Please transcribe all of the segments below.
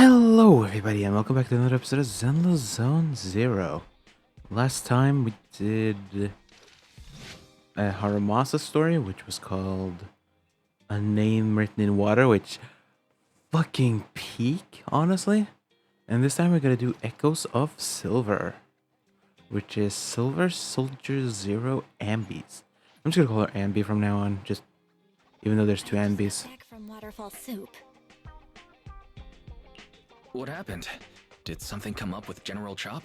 Hello everybody and welcome back to another episode of Zenless Zone Zero. Last time we did a Haramasa story which was called A Name Written in Water, which fucking peak, honestly. And this time we're gonna do Echoes of Silver, which is Silver Soldier Zero Ambies. I'm just gonna call her Ambi from now on, just even though there's two Ambies. Back from Waterfall Soup. What happened? Did something come up with General Chop?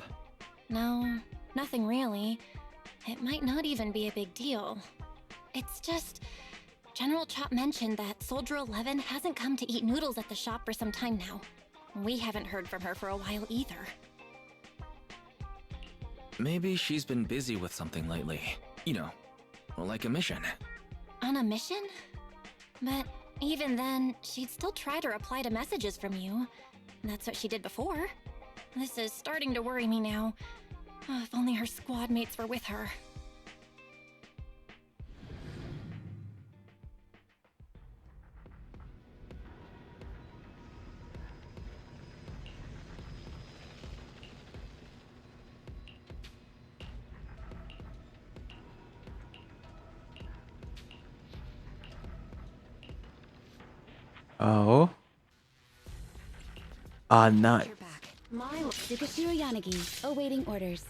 No, nothing really. It might not even be a big deal. It's just... General Chop mentioned that Soldier 11 hasn't come to eat noodles at the shop for some time now. We haven't heard from her for a while either. Maybe she's been busy with something lately. You know, like a mission. On a mission? But even then, she'd still try to reply to messages from you. That's what she did before. This is starting to worry me now. Oh, if only her squad mates were with her. Oh. Not. You're back. Tsukashiro Yanagi, awaiting orders.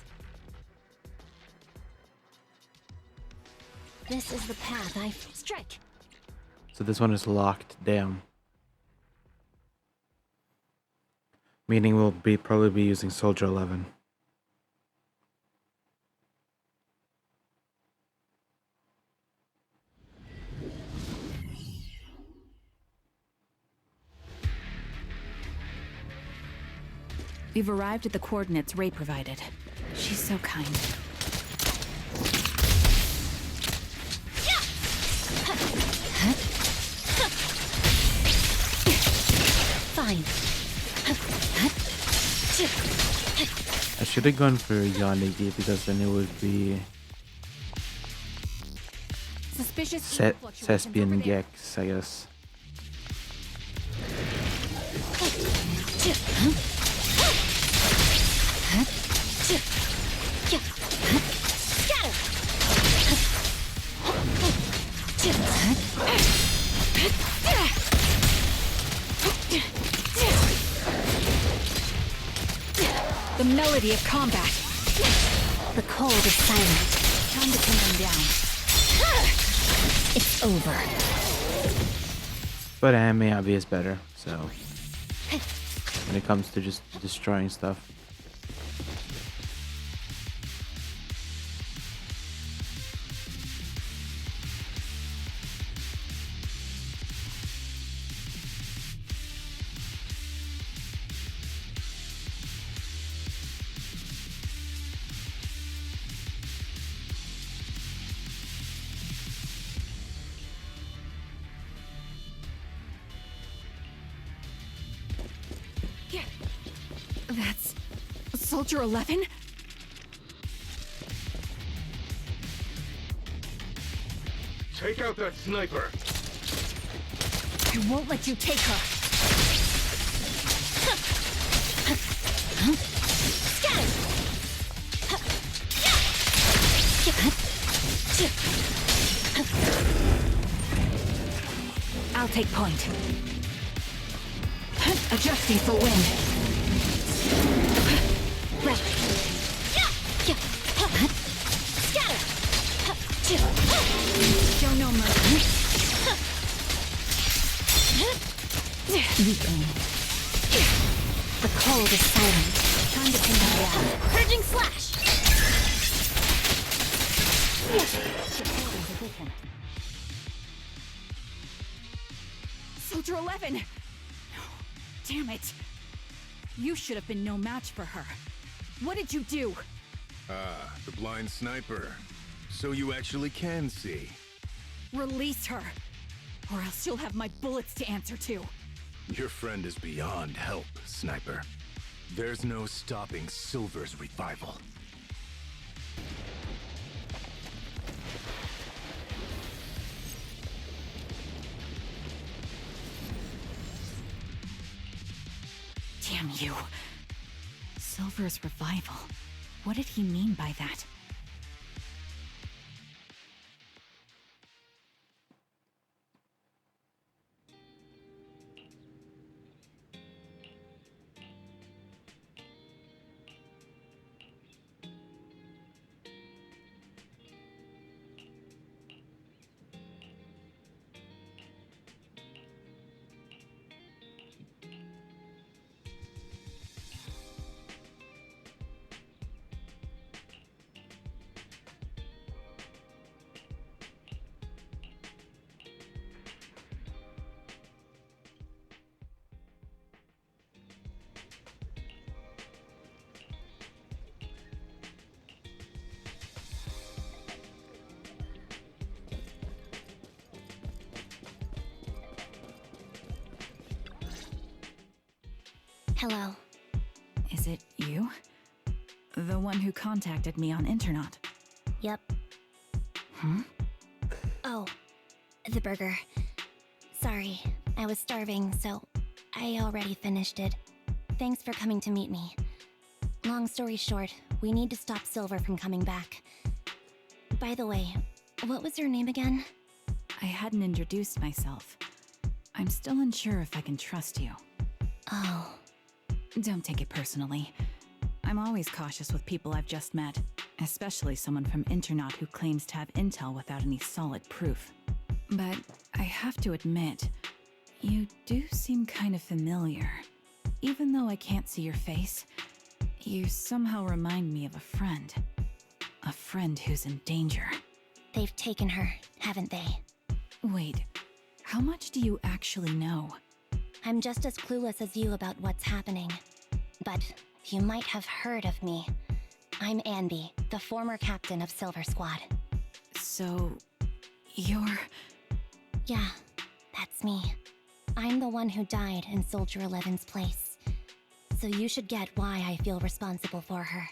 This is the path I... Strike! So this one is locked down. Meaning we'll probably be using Soldier 11. We've arrived at the coordinates Ray provided. She's so kind. Fine. I should have gone for Yanagi because then it would be Suspicious Cespian Gex, I guess. The melody of combat. The cold is silent. Time to pin them down. It's over. But Miyabi is better, so when it comes to just destroying stuff. That's Soldier 11? Take out that sniper! I won't let you take her. I'll take point. Adjusting for wind. Show no mercy. The cold is silent. Time to pin them down. Purging slash! Soldier 11! No. Damn it. You should have been no match for her. What did you do? Ah, the blind sniper. So you actually can see. Release her, or else you'll have my bullets to answer to. Your friend is beyond help, Sniper. There's no stopping Silver's revival. Damn you. Silver's revival. What did he mean by that? Hello. Is it you? The one who contacted me on Internaut? Yep. Hmm? Oh, the burger. Sorry, I was starving, so I already finished it. Thanks for coming to meet me. Long story short, we need to stop Silver from coming back. By the way, what was your name again? I hadn't introduced myself. I'm still unsure if I can trust you. Oh. Don't take it personally. I'm always cautious with people I've just met, especially someone from Internaut who claims to have intel without any solid proof. But I have to admit, you do seem kind of familiar. Even though I can't see your face, you somehow remind me of a friend. A friend who's in danger. They've taken her, haven't they? Wait, how much do you actually know? I'm just as clueless as you about what's happening. But you might have heard of me. I'm Anby, the former captain of Silver Squad. So, you're... Yeah, that's me. I'm the one who died in Soldier 11's place. So you should get why I feel responsible for her.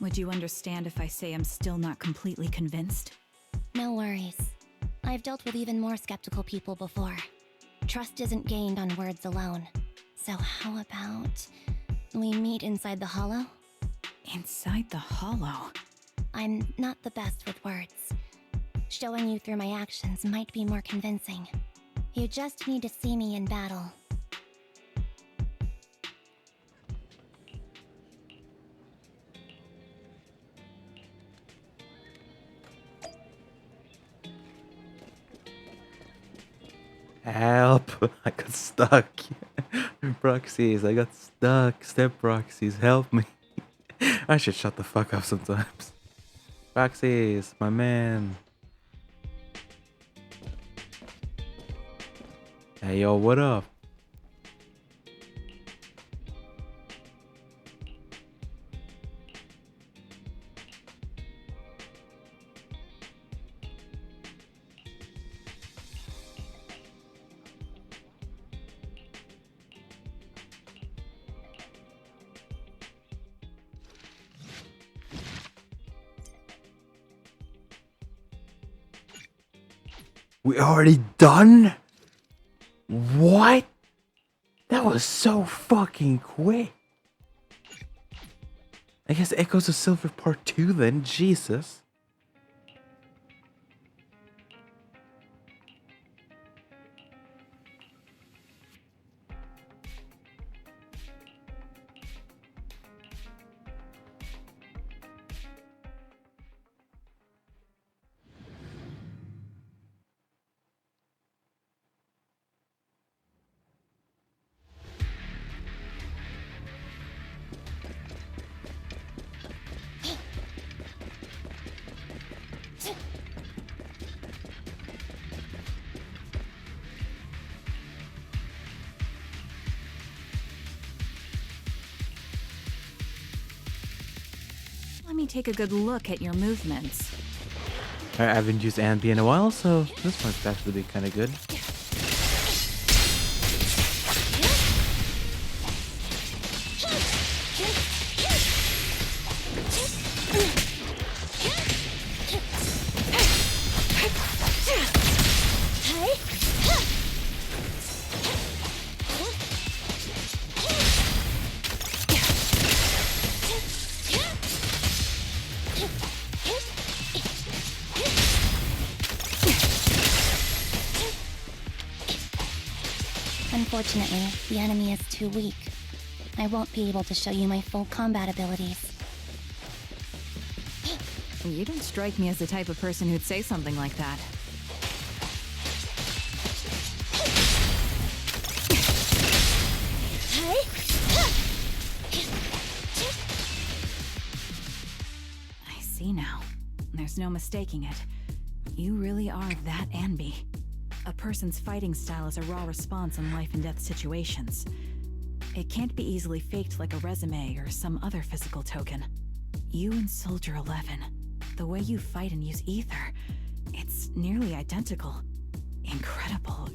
Would you understand if I say I'm still not completely convinced? No worries. I've dealt with even more skeptical people before. Trust isn't gained on words alone. So how about we meet inside the hollow? Inside the hollow? I'm not the best with words. Showing you through my actions might be more convincing. You just need to see me in battle. Help! I got stuck. Proxies, I got stuck. Step proxies, help me. I should shut the fuck up sometimes. Proxies, my man. Hey yo, what up? We already done? What? That was so fucking quick. I guess Echoes of Silver Part 2 then, Jesus. Let me take a good look at your movements. I haven't used Anby in a while, so this might actually be kind of good. Unfortunately, the enemy is too weak. I won't be able to show you my full combat abilities. You don't strike me as the type of person who'd say something like that. I see now. There's no mistaking it. You really are that Anby. A person's fighting style is a raw response in life and death situations. It can't be easily faked like a resume or some other physical token. You and Soldier 11, the way you fight and use ether, it's nearly identical. Incredible,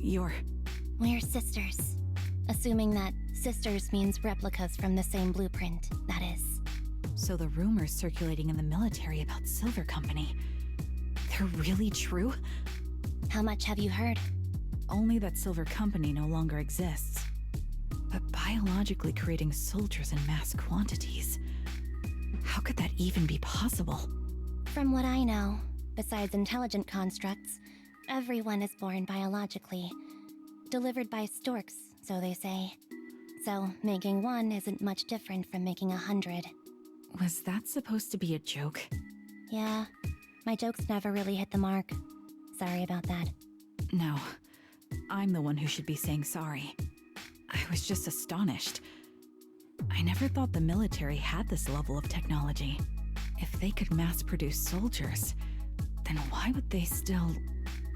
We're sisters. Assuming that sisters means replicas from the same blueprint, that is. So the rumors circulating in the military about Silver Company, they're really true? How much have you heard? Only that Silver Company no longer exists. But biologically creating soldiers in mass quantities, how could that even be possible? From what I know, besides intelligent constructs, everyone is born biologically. Delivered by storks, so they say. So, making one isn't much different from making 100. Was that supposed to be a joke? Yeah, my jokes never really hit the mark. Sorry about that. No, I'm the one who should be saying sorry. I was just astonished. I never thought the military had this level of technology. If they could mass produce soldiers, then why would they still...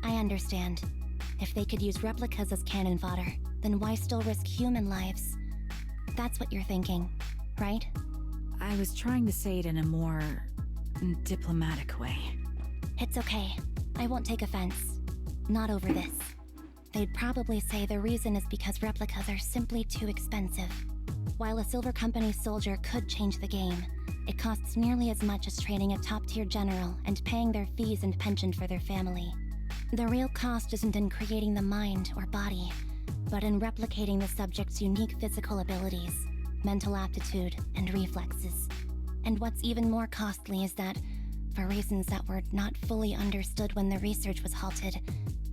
I understand. If they could use replicas as cannon fodder, then why still risk human lives? That's what you're thinking, right? I was trying to say it in a more diplomatic way. It's okay. I won't take offense. Not over this. They'd probably say the reason is because replicas are simply too expensive. While a Silver Company soldier could change the game, it costs nearly as much as training a top-tier general and paying their fees and pension for their family. The real cost isn't in creating the mind or body, but in replicating the subject's unique physical abilities, mental aptitude, and reflexes. And what's even more costly is that, for reasons that were not fully understood when the research was halted,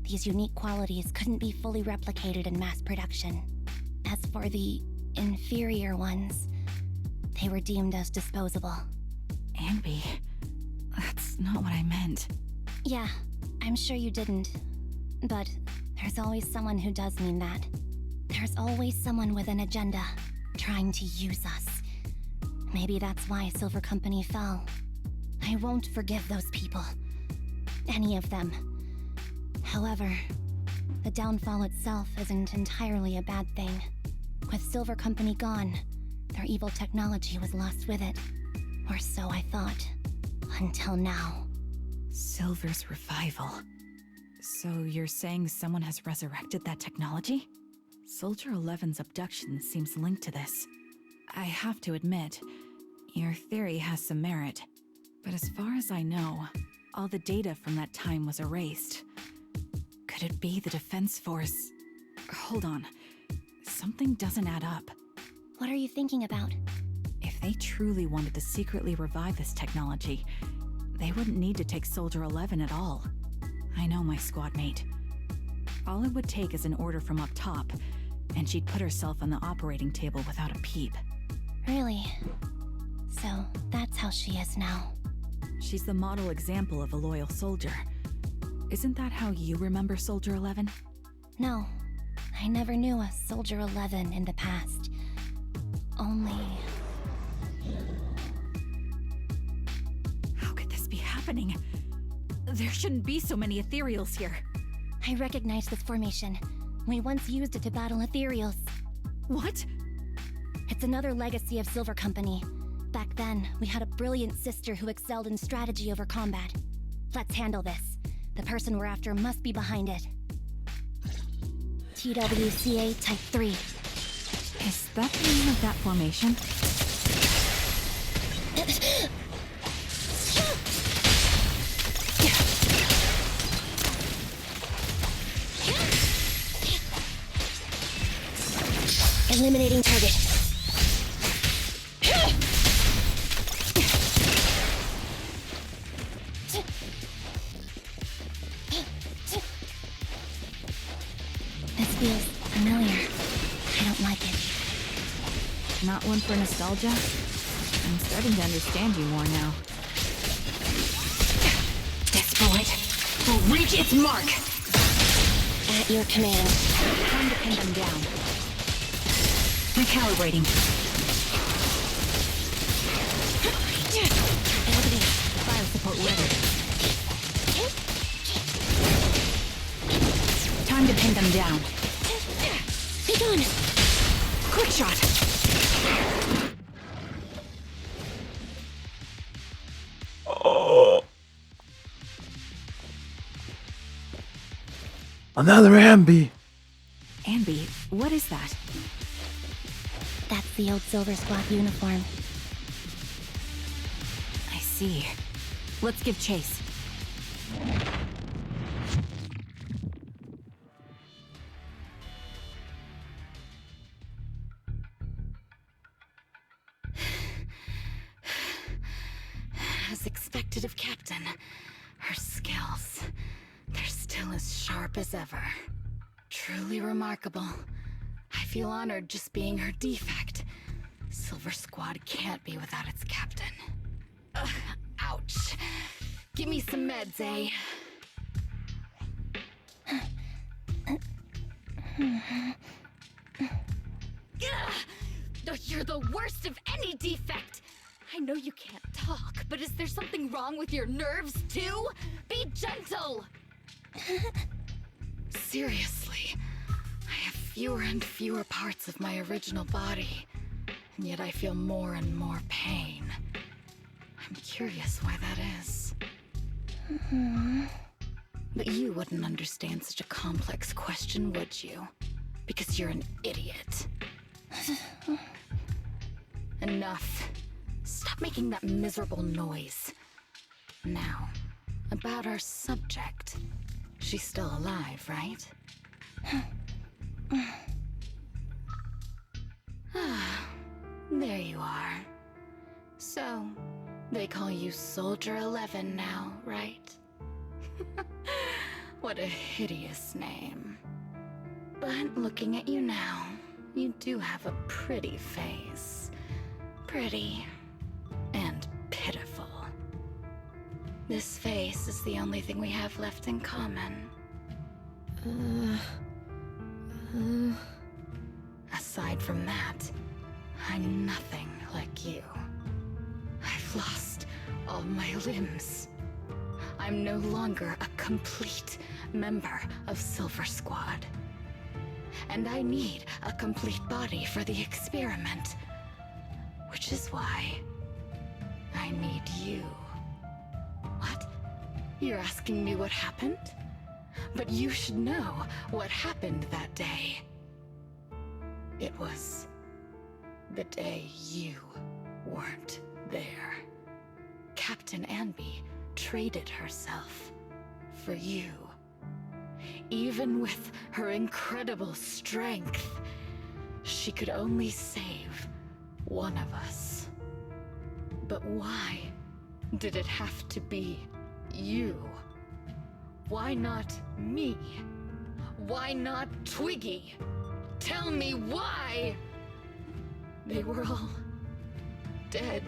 these unique qualities couldn't be fully replicated in mass production. As for the inferior ones, they were deemed as disposable. Anby, that's not what I meant. Yeah, I'm sure you didn't. But there's always someone who does mean that. There's always someone with an agenda, trying to use us. Maybe that's why Silver Company fell. I won't forgive those people. Any of them. However, the downfall itself isn't entirely a bad thing. With Silver Company gone, their evil technology was lost with it. Or so I thought. Until now. Silver's revival. So you're saying someone has resurrected that technology? Soldier 11's abduction seems linked to this. I have to admit, your theory has some merit. But as far as I know, all the data from that time was erased. Could it be the Defense Force? Hold on. Something doesn't add up. What are you thinking about? If they truly wanted to secretly revive this technology, they wouldn't need to take Soldier 11 at all. I know my squad mate. All it would take is an order from up top, and she'd put herself on the operating table without a peep. Really? So that's how she is now. She's the model example of a loyal soldier. Isn't that how you remember Soldier 11? No, I never knew a Soldier 11 in the past. Only... How could this be happening? There shouldn't be so many ethereals here. I recognize this formation. We once used it to battle ethereals. What? It's another legacy of Silver Company. Back then, we had a brilliant sister who excelled in strategy over combat. Let's handle this. The person we're after must be behind it. TWCA Type 3. Is that the name of that formation? Eliminating target. This feels familiar. I don't like it. Not one for nostalgia? I'm starting to understand you more now. This bullet will reach its mark. At your command. Time to pin them down. Recalibrating. Orbiting. Fire support ready. Time to pin them down. Be gone. Quick shot. Oh. Another Ambi. Ambi, what is that? That's the old Silver Squad uniform. I see. Let's give chase. As expected of Captain, her skills, they're still as sharp as ever. Truly remarkable. I feel honored just being her defect. Silver Squad can't be without its captain. Ouch. Give me some meds, eh? You're the worst of any defect! I know you can't talk, but is there something wrong with your nerves, too? Be gentle! Seriously, I have fewer and fewer parts of my original body, and yet I feel more and more pain. I'm curious why that is. But you wouldn't understand such a complex question, would you? Because you're an idiot. Enough. Stop making that miserable noise. Now, about our subject. She's still alive, right? There you are. So, they call you Soldier 11 now, right? What a hideous name. But looking at you now, you do have a pretty face. Pretty and pitiful. This face is the only thing we have left in common. Aside from that, I'm nothing like you. I've lost all my limbs. I'm no longer a complete member of Silver Squad. And I need a complete body for the experiment. Which is why I need you. What? You're asking me what happened? But you should know what happened that day. It was the day you weren't there. Captain Anby traded herself for you. Even with her incredible strength, she could only save one of us. But why did it have to be you? Why not me? Why not Twiggy? Tell me why! They were all dead.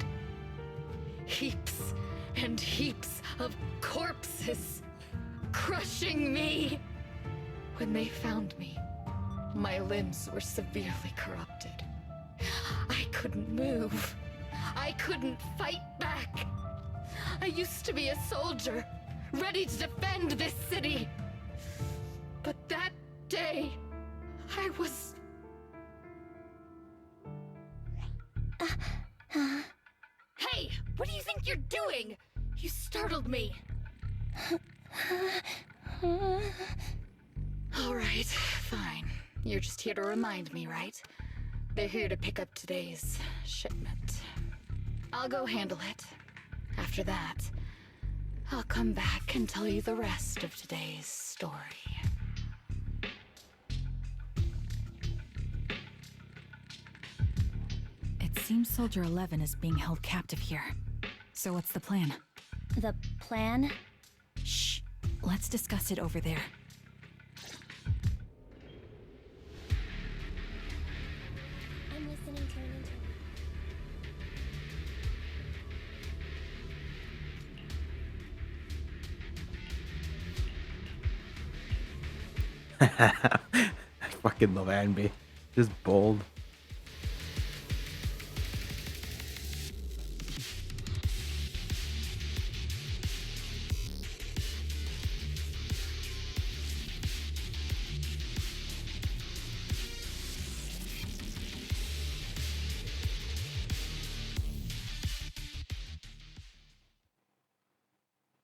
Heaps and heaps of corpses crushing me. When they found me, my limbs were severely corrupted. I couldn't move. I couldn't fight back. I used to be a soldier, ready to defend this city. But that day, I was... Hey, what do you think you're doing? You startled me. All right, fine. You're just here to remind me, right? They're here to pick up today's shipment. I'll go handle it. After that, I'll come back and tell you the rest of today's story. It seems Soldier 11 is being held captive here. So what's the plan? The plan? Shh. Let's discuss it over there. I fucking love Anby. Just bold.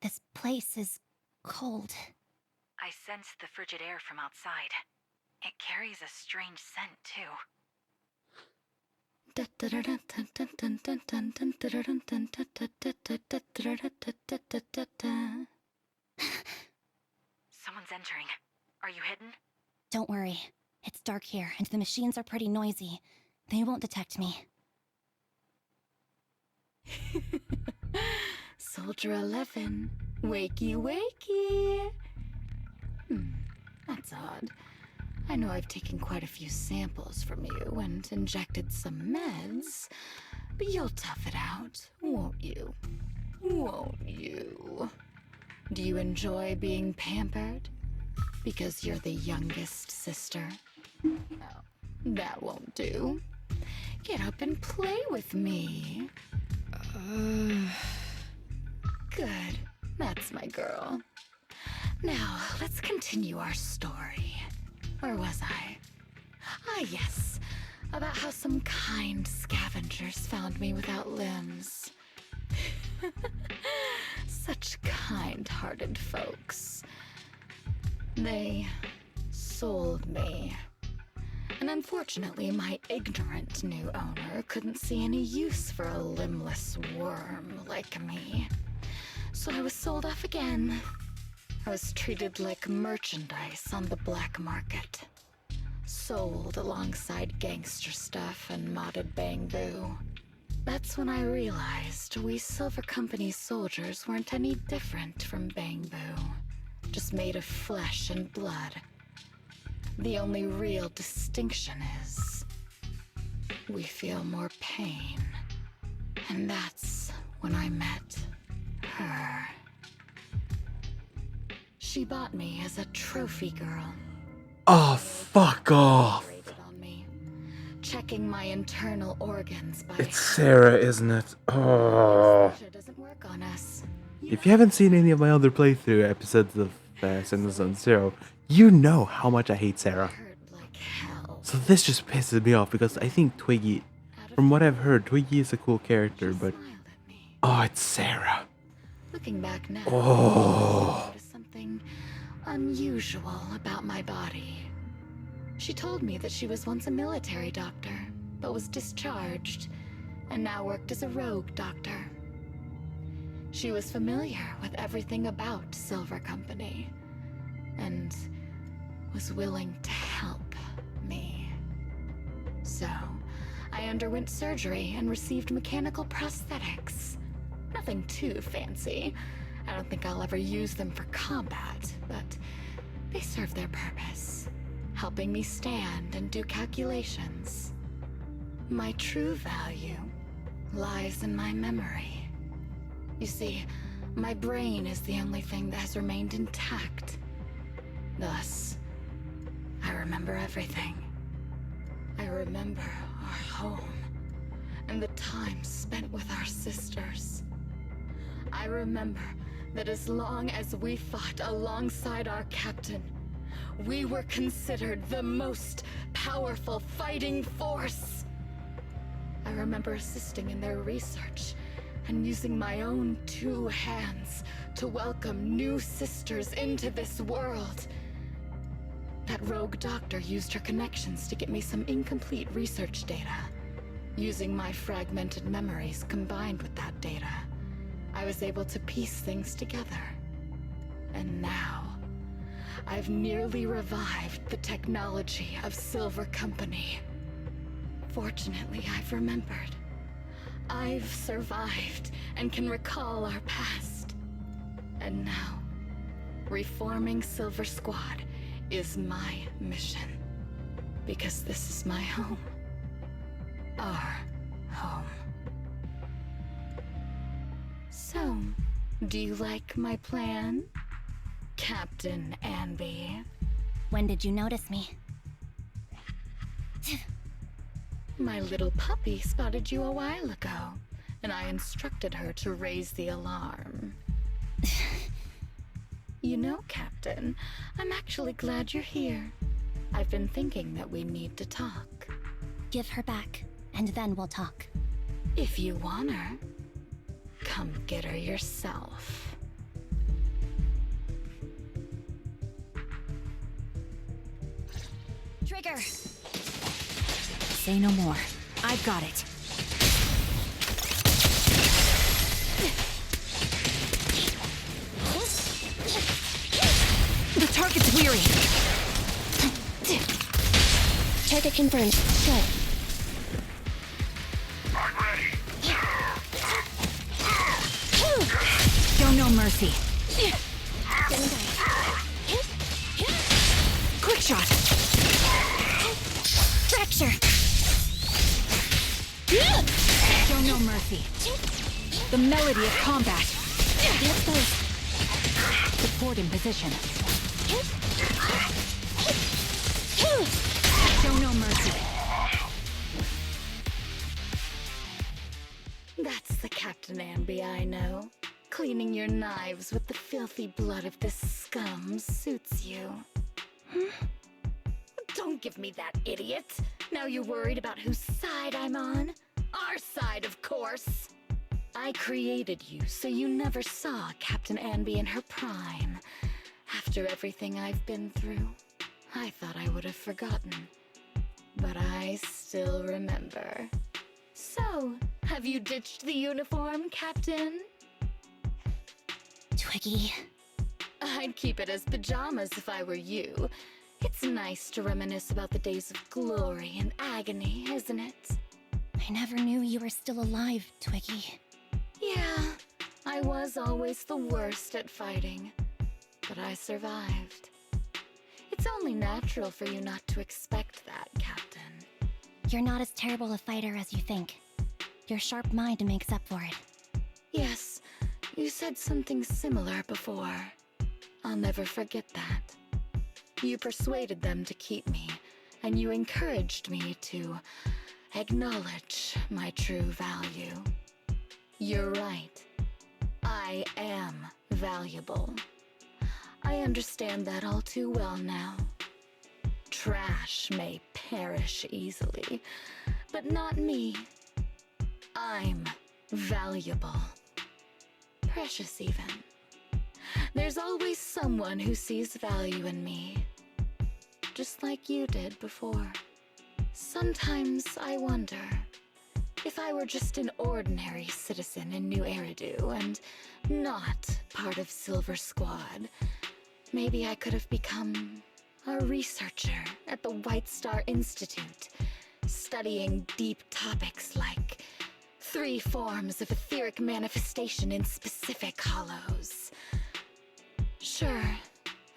This place is cold. I sense the frigid air from outside. It carries a strange scent, too. Someone's entering. Are you hidden? Don't worry. It's dark here, and the machines are pretty noisy. They won't detect me. Soldier 11, wakey wakey. That's odd. I know I've taken quite a few samples from you and injected some meds, but you'll tough it out, won't you? Won't you? Do you enjoy being pampered? Because you're the youngest sister? Oh, that won't do. Get up and play with me. Good. That's my girl. Now, let's continue our story. Where was I? Ah, yes. About how some kind scavengers found me without limbs. Such kind-hearted folks. They sold me. And unfortunately, my ignorant new owner couldn't see any use for a limbless worm like me. So I was sold off again. I was treated like merchandise on the black market. Sold alongside gangster stuff and modded bamboo. That's when I realized we Silver Company soldiers weren't any different from bamboo. Just made of flesh and blood. The only real distinction is we feel more pain. And that's when I met her. She bought me as a trophy girl. Oh, fuck off. Operated on me, checking my internal organs by It's Sarah, isn't it? Oh. Anesthesia doesn't work on us. If you haven't seen any of my other playthrough episodes of Zenless Zone Zero, you know how much I hate Sarah. Hurt like hell. So this just pisses me off because I think Twiggy, from what I've heard, Twiggy is a cool character, but Smiled at me. oh, it's Sarah. Looking back now, Oh. I noticed something unusual about my body. She told me that she was once a military doctor, but was discharged, and now worked as a rogue doctor. She was familiar with everything about Silver Company, and was willing to help me. So, I underwent surgery and received mechanical prosthetics. Nothing too fancy. I don't think I'll ever use them for combat, but they serve their purpose, helping me stand and do calculations. My true value lies in my memory. You see, my brain is the only thing that has remained intact. Thus, I remember everything. I remember our home and the time spent with our sisters. I remember that as long as we fought alongside our captain, we were considered the most powerful fighting force. I remember assisting in their research and using my own 2 hands to welcome new sisters into this world. That rogue doctor used her connections to get me some incomplete research data. Using my fragmented memories combined with that data, I was able to piece things together. And now, I've nearly revived the technology of Silver Company. Fortunately, I've remembered. I've survived and can recall our past. And now, reforming Silver Squad is my mission. Because this is my home. Our home. So, do you like my plan, Captain Anby? When did you notice me? My little puppy spotted you a while ago, and I instructed her to raise the alarm. You know, Captain, I'm actually glad you're here. I've been thinking that we need to talk. Give her back, and then we'll talk. If you want her, come get her yourself. Trigger! Say no more. I've got it. The target's weary. Target confirmed. Good. Show no mercy. Quick shot. Fracture! Show no mercy. The melody of combat. Get close. Support in position. Show no mercy. That's the Captain Anby I know. Cleaning your knives with the filthy blood of this scum suits you. Don't give me that, idiot! Now you're worried about whose side I'm on? Our side, of course! I created you so you never saw Captain Anby in her prime. After everything I've been through, I thought I would have forgotten. But I still remember. So, have you ditched the uniform, Captain? Twiggy. I'd keep it as pajamas if I were you. It's nice to reminisce about the days of glory and agony, isn't it? I never knew you were still alive, Twiggy. Yeah, I was always the worst at fighting, but I survived. It's only natural for you not to expect that, Captain. You're not as terrible a fighter as you think. Your sharp mind makes up for it. Yes, you said something similar before. I'll never forget that. You persuaded them to keep me, and you encouraged me to acknowledge my true value. You're right. I am valuable. I understand that all too well now. Trash may perish easily, but not me. I'm valuable. Precious, even. There's always someone who sees value in me, just like you did before. Sometimes I wonder, if I were just an ordinary citizen in New Eridu and not part of Silver Squad, maybe I could have become a researcher at the White Star Institute, studying deep topics like 3 forms of etheric manifestation in specific hollows. Sure,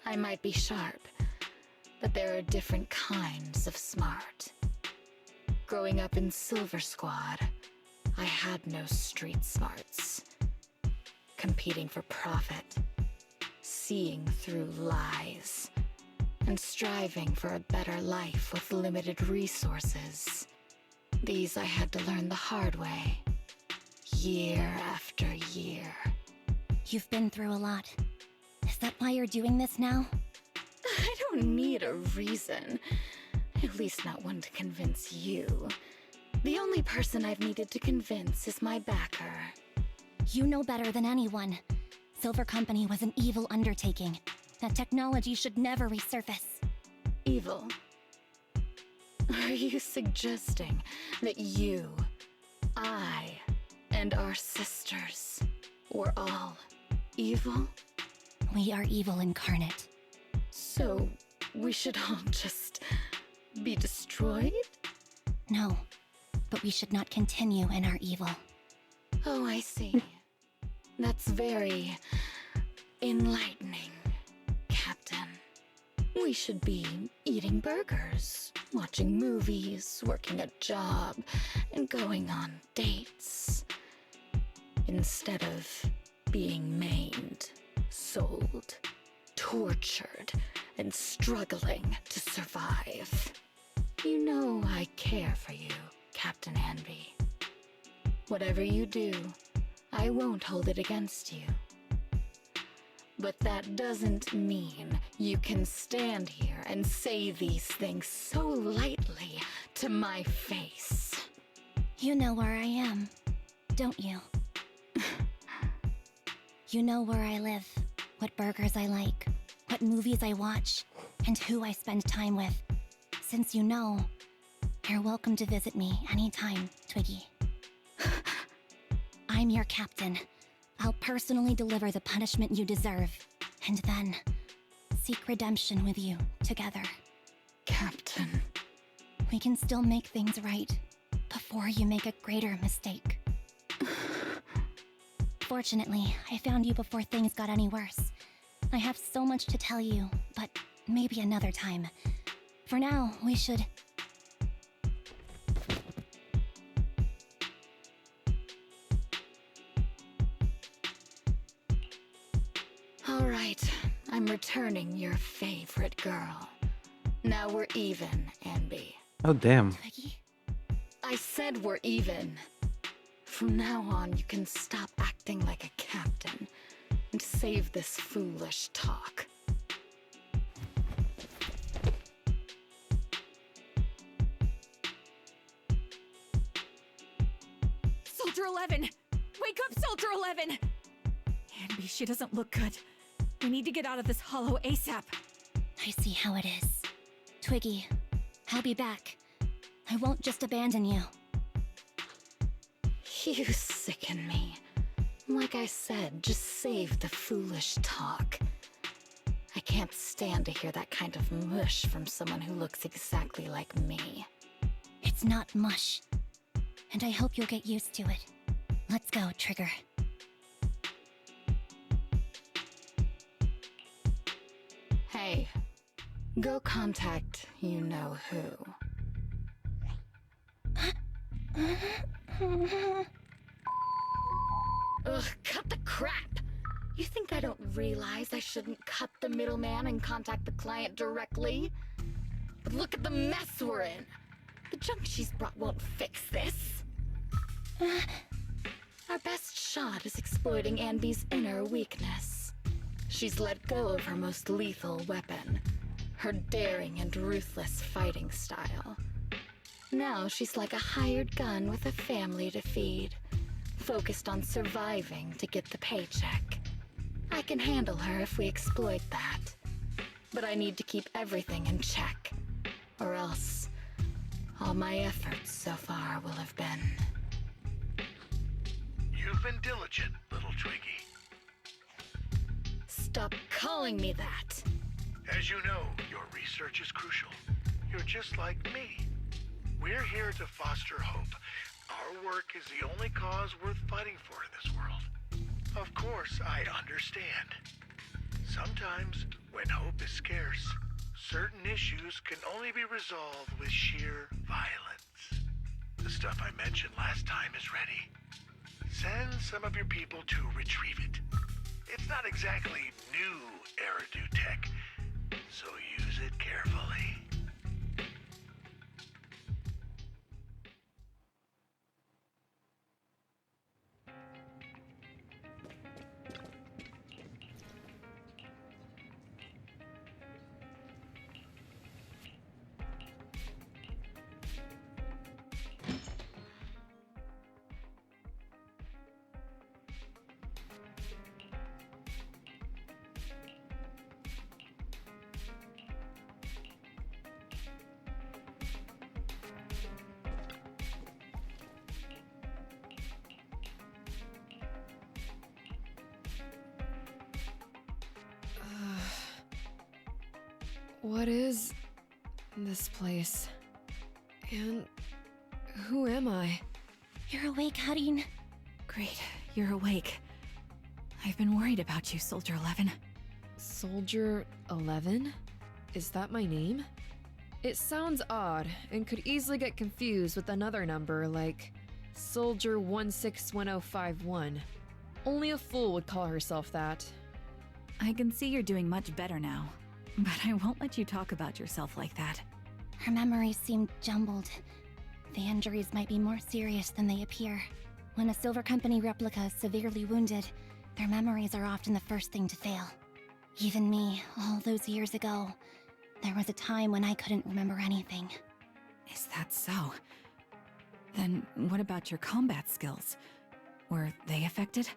I might be sharp, but there are different kinds of smart. Growing up in Silver Squad, I had no street smarts. Competing for profit, seeing through lies, and striving for a better life with limited resources. These I had to learn the hard way, year after year. You've been through a lot. Is that why you're doing this now? I don't need a reason. At least not one to convince you. The only person I've needed to convince is my backer. You know better than anyone. Silver Company was an evil undertaking. That technology should never resurface. Evil? Are you suggesting that you, I, and our sisters were all evil? We are evil incarnate. So, we should all just be destroyed? No, but we should not continue in our evil. Oh, I see. That's very enlightening, Captain. We should be eating burgers, watching movies, working a job, and going on dates. Instead of being maimed, sold, tortured and struggling to survive. You know I care for you, Captain Anby. Whatever you do, I won't hold it against you. But that doesn't mean you can stand here and say these things so lightly to my face. You know where I am, don't you? You know where I live, what burgers I like, what movies I watch, and who I spend time with. Since you know, you're welcome to visit me anytime, Twiggy. I'm your captain. I'll personally deliver the punishment you deserve, and then seek redemption with you together. Captain. We can still make things right before you make a greater mistake. Fortunately, I found you before things got any worse. I have so much to tell you, but maybe another time. For now, we should... All right, I'm returning your favorite girl. Now we're even, Anby. Oh, damn. Twiggy? I said we're even. From now on, you can stop acting like a captain and save this foolish talk. Soldier 11! Wake up, Soldier 11! Anby, she doesn't look good. We need to get out of this hollow ASAP. I see how it is. Twiggy, I'll be back. I won't just abandon you. You sicken me. Like I said, just save the foolish talk. I can't stand to hear that kind of mush from someone who looks exactly like me. It's not mush. And I hope you'll get used to it. Let's go, Trigger. Hey, go contact you-know-who. Ugh, cut the crap! You think I don't realize I shouldn't cut the middleman and contact the client directly? But look at the mess we're in! The junk she's brought won't fix this. Our best shot is exploiting Anby's inner weakness. She's let go of her most lethal weapon, her daring and ruthless fighting style. Now she's like a hired gun with a family to feed, focused on surviving to get the paycheck. I can handle her if we exploit that. But I need to keep everything in check, or else all my efforts so far will have been... You've been diligent, little Twiggy. Stop calling me that! As you know, your research is crucial. You're just like me. We're here to foster hope. Our work is the only cause worth fighting for in this world. Of course, I understand. Sometimes, when hope is scarce, certain issues can only be resolved with sheer violence. The stuff I mentioned last time is ready. Send some of your people to retrieve it. It's not exactly new Eridu tech, so use it carefully. What is this place? And who am I? You're awake, Harin. Great, you're awake. I've been worried about you, Soldier 11. Soldier 11? Is that my name? It sounds odd and could easily get confused with another number like Soldier 161051. Only a fool would call herself that. I can see you're doing much better now, but I won't let you talk about yourself like that. Her memories seem jumbled. The injuries might be more serious than they appear. When a Silver Company replica is severely wounded, their memories are often the first thing to fail. Even me, all those years ago, there was a time when I couldn't remember anything. Is that so? Then what about your combat skills? Were they affected?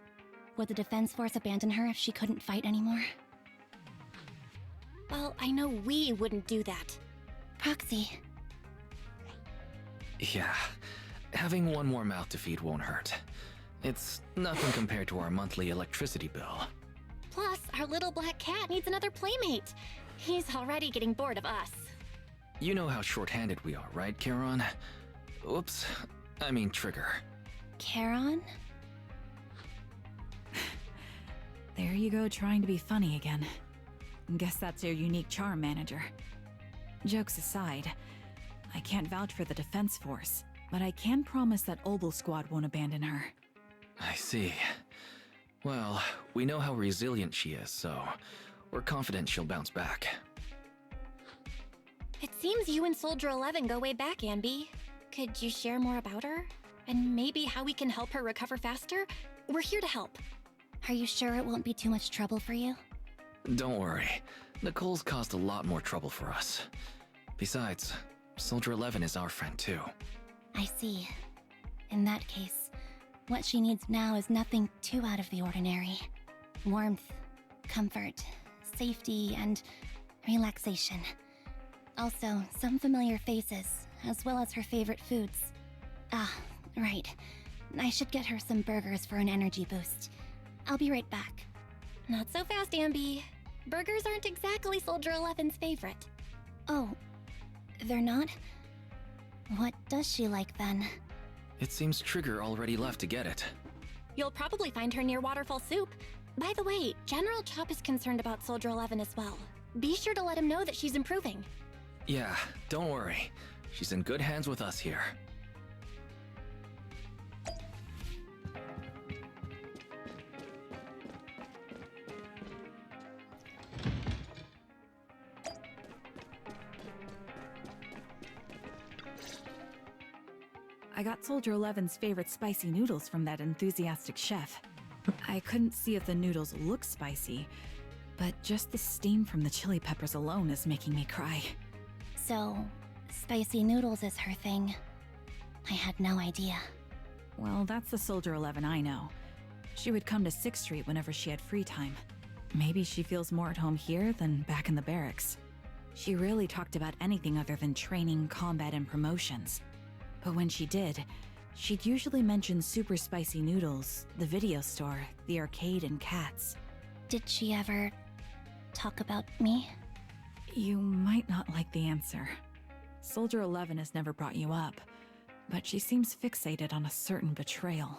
Would the Defense Force abandon her if she couldn't fight anymore? Well, I know we wouldn't do that. Proxy, Yeah, having one more mouth to feed won't hurt. It's nothing compared to our monthly electricity bill. plus our little black cat needs another playmate. He's already getting bored of us. You know how short-handed we are, right, Charon? Oops, I mean Trigger. Charon? There you go, trying to be funny again. Guess that's your unique charm, manager. Jokes aside, I can't vouch for the Defense Force, but I can promise that Obel Squad won't abandon her. I see. Well, we know how resilient she is, so we're confident she'll bounce back. It seems you and Soldier 11 go way back, Ambi. Could you share more about her? And maybe how we can help her recover faster? We're here to help. Are you sure it won't be too much trouble for you? Don't worry. Nicole's caused a lot more trouble for us. Besides, Soldier 11 is our friend too. I see. In that case, what she needs now is nothing too out of the ordinary. Warmth, comfort, safety, and relaxation. Also, some familiar faces, as well as her favorite foods. Ah, right. I should get her some burgers for an energy boost. I'll be right back. Not so fast, Ambi. Burgers aren't exactly Soldier 11's favorite. Oh, they're not? What does she like then? It seems Trigger already left to get it. You'll probably find her near Waterfall Soup. By the way, General Chop is concerned about Soldier 11 as well. Be sure to let him know that she's improving. Yeah, don't worry. She's in good hands with us here. I got Soldier 11's favorite spicy noodles from that enthusiastic chef. I couldn't see if the noodles look spicy, but just the steam from the chili peppers alone is making me cry. So, spicy noodles is her thing. I had no idea. Well, that's the Soldier 11 I know. She would come to 6th Street whenever she had free time. Maybe she feels more at home here than back in the barracks. She rarely talked about anything other than training, combat, and promotions. But when she did, she'd usually mention super spicy noodles, the video store, the arcade, and cats. Did she ever talk about me? You might not like the answer. Soldier 11 has never brought you up, but she seems fixated on a certain betrayal.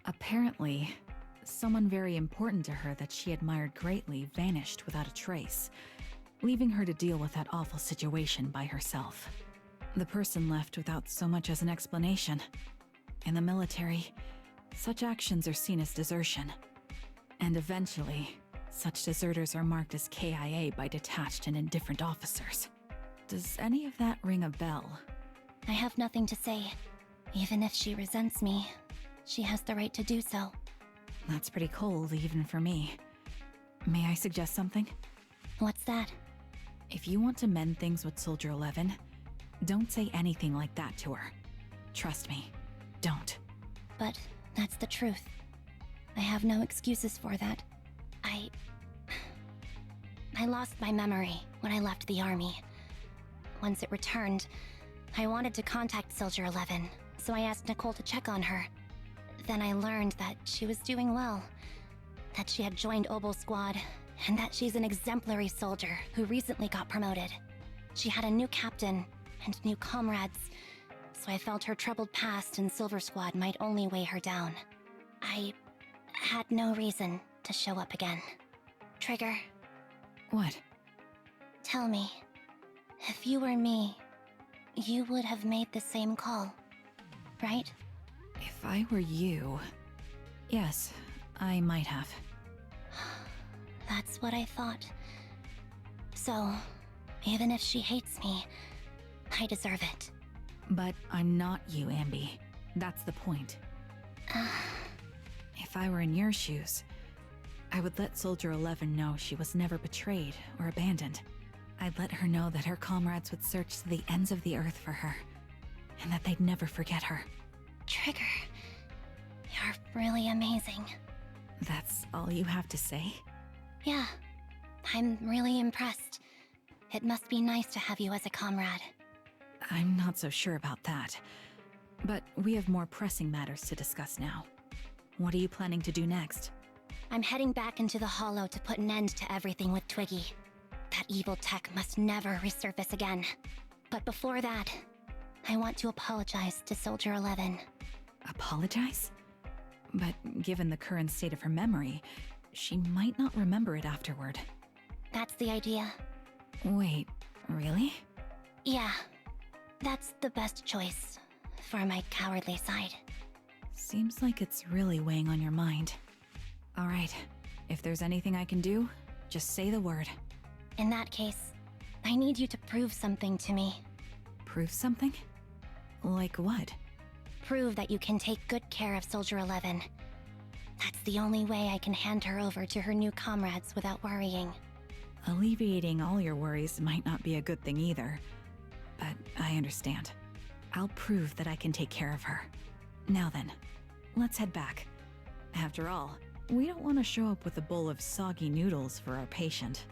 Apparently, someone very important to her that she admired greatly vanished without a trace, leaving her to deal with that awful situation by herself. The person left without so much as an explanation. In the military, such actions are seen as desertion. And eventually, such deserters are marked as KIA by detached and indifferent officers. Does any of that ring a bell? I have nothing to say. Even if she resents me, she has the right to do so. That's pretty cold, even for me. May I suggest something? What's that? If you want to mend things with Soldier 11, don't say anything like that to her. Trust me, don't. But that's the truth. I have no excuses for that. I lost my memory when I left the army. Once it returned, I wanted to contact Soldier 11, so I asked Nicole to check on her. Then I learned that she was doing well, that she had joined Obel Squad, and that she's an exemplary soldier who recently got promoted. She had a new captain and new comrades, so I felt her troubled past in Silver Squad might only weigh her down. I had no reason to show up again. Trigger, What? tell me, if you were me, you would have made the same call, right? If I were you... Yes, I might have. That's what I thought. So, even if she hates me, I deserve it. But I'm not you, Ambi. That's the point. If I were in your shoes, I would let Soldier 11 know she was never betrayed or abandoned. I'd let her know that her comrades would search to the ends of the earth for her, and that they'd never forget her. Trigger, you're really amazing. That's all you have to say? Yeah, I'm really impressed. It must be nice to have you as a comrade. I'm not so sure about that. But we have more pressing matters to discuss now. What are you planning to do next? I'm heading back into the Hollow to put an end to everything with Twiggy. That evil tech must never resurface again. But before that, I want to apologize to Soldier 11. Apologize? But given the current state of her memory, she might not remember it afterward. That's the idea. Wait, really? Yeah, that's the best choice for my cowardly side. Seems like it's really weighing on your mind. Alright, if there's anything I can do, just say the word. In that case, I need you to prove something to me. Prove something? Like what? Prove that you can take good care of Soldier 11. That's the only way I can hand her over to her new comrades without worrying. Alleviating all your worries might not be a good thing either. But I understand. I'll prove that I can take care of her. Now then, let's head back. After all, we don't want to show up with a bowl of soggy noodles for our patient.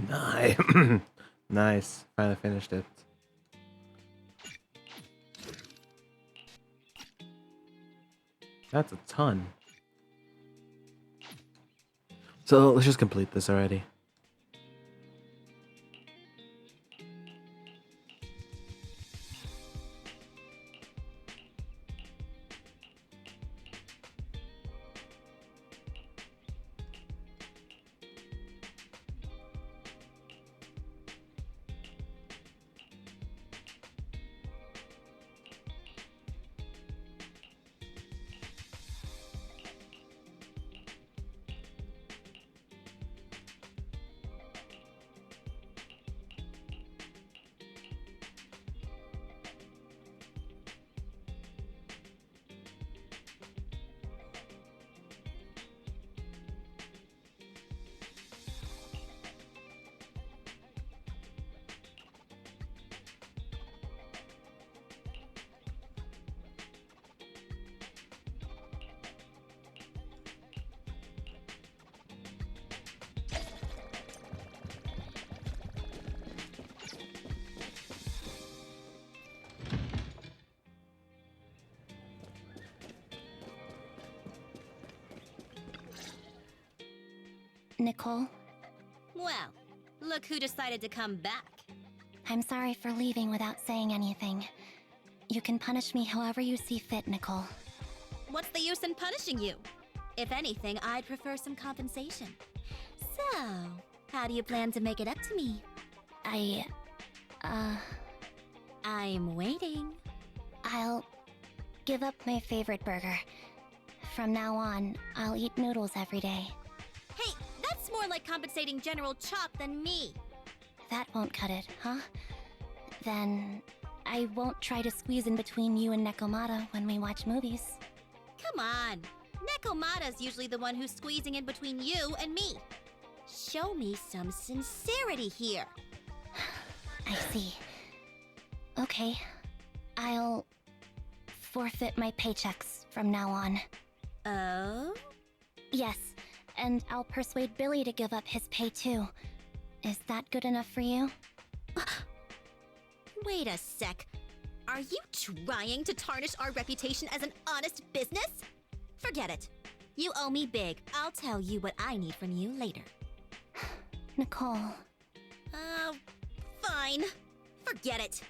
Nice. Nice. Finally finished it. That's a ton. So let's just complete this already. Nicole, Well, look who decided to come back. I'm sorry for leaving without saying anything. You can punish me however you see fit, Nicole. What's the use in punishing you? If anything, I'd prefer some compensation. So, how do you plan to make it up to me? I'm waiting. I'll give up my favorite burger. From now on, I'll eat noodles every day. Hey, that's more like compensating General Chop than me. That won't cut it, huh? Then I won't try to squeeze in between you and Nekomata when we watch movies. Come on. Nekomata's usually the one who's squeezing in between you and me. Show me some sincerity here. I see. Okay. I'll forfeit my paychecks from now on. Oh? Yes, and I'll persuade Billy to give up his pay too. Is that good enough for you? Wait a sec. Are you trying to tarnish our reputation as an honest business? Forget it. You owe me big. I'll tell you what I need from you later. Nicole. Fine. Forget it.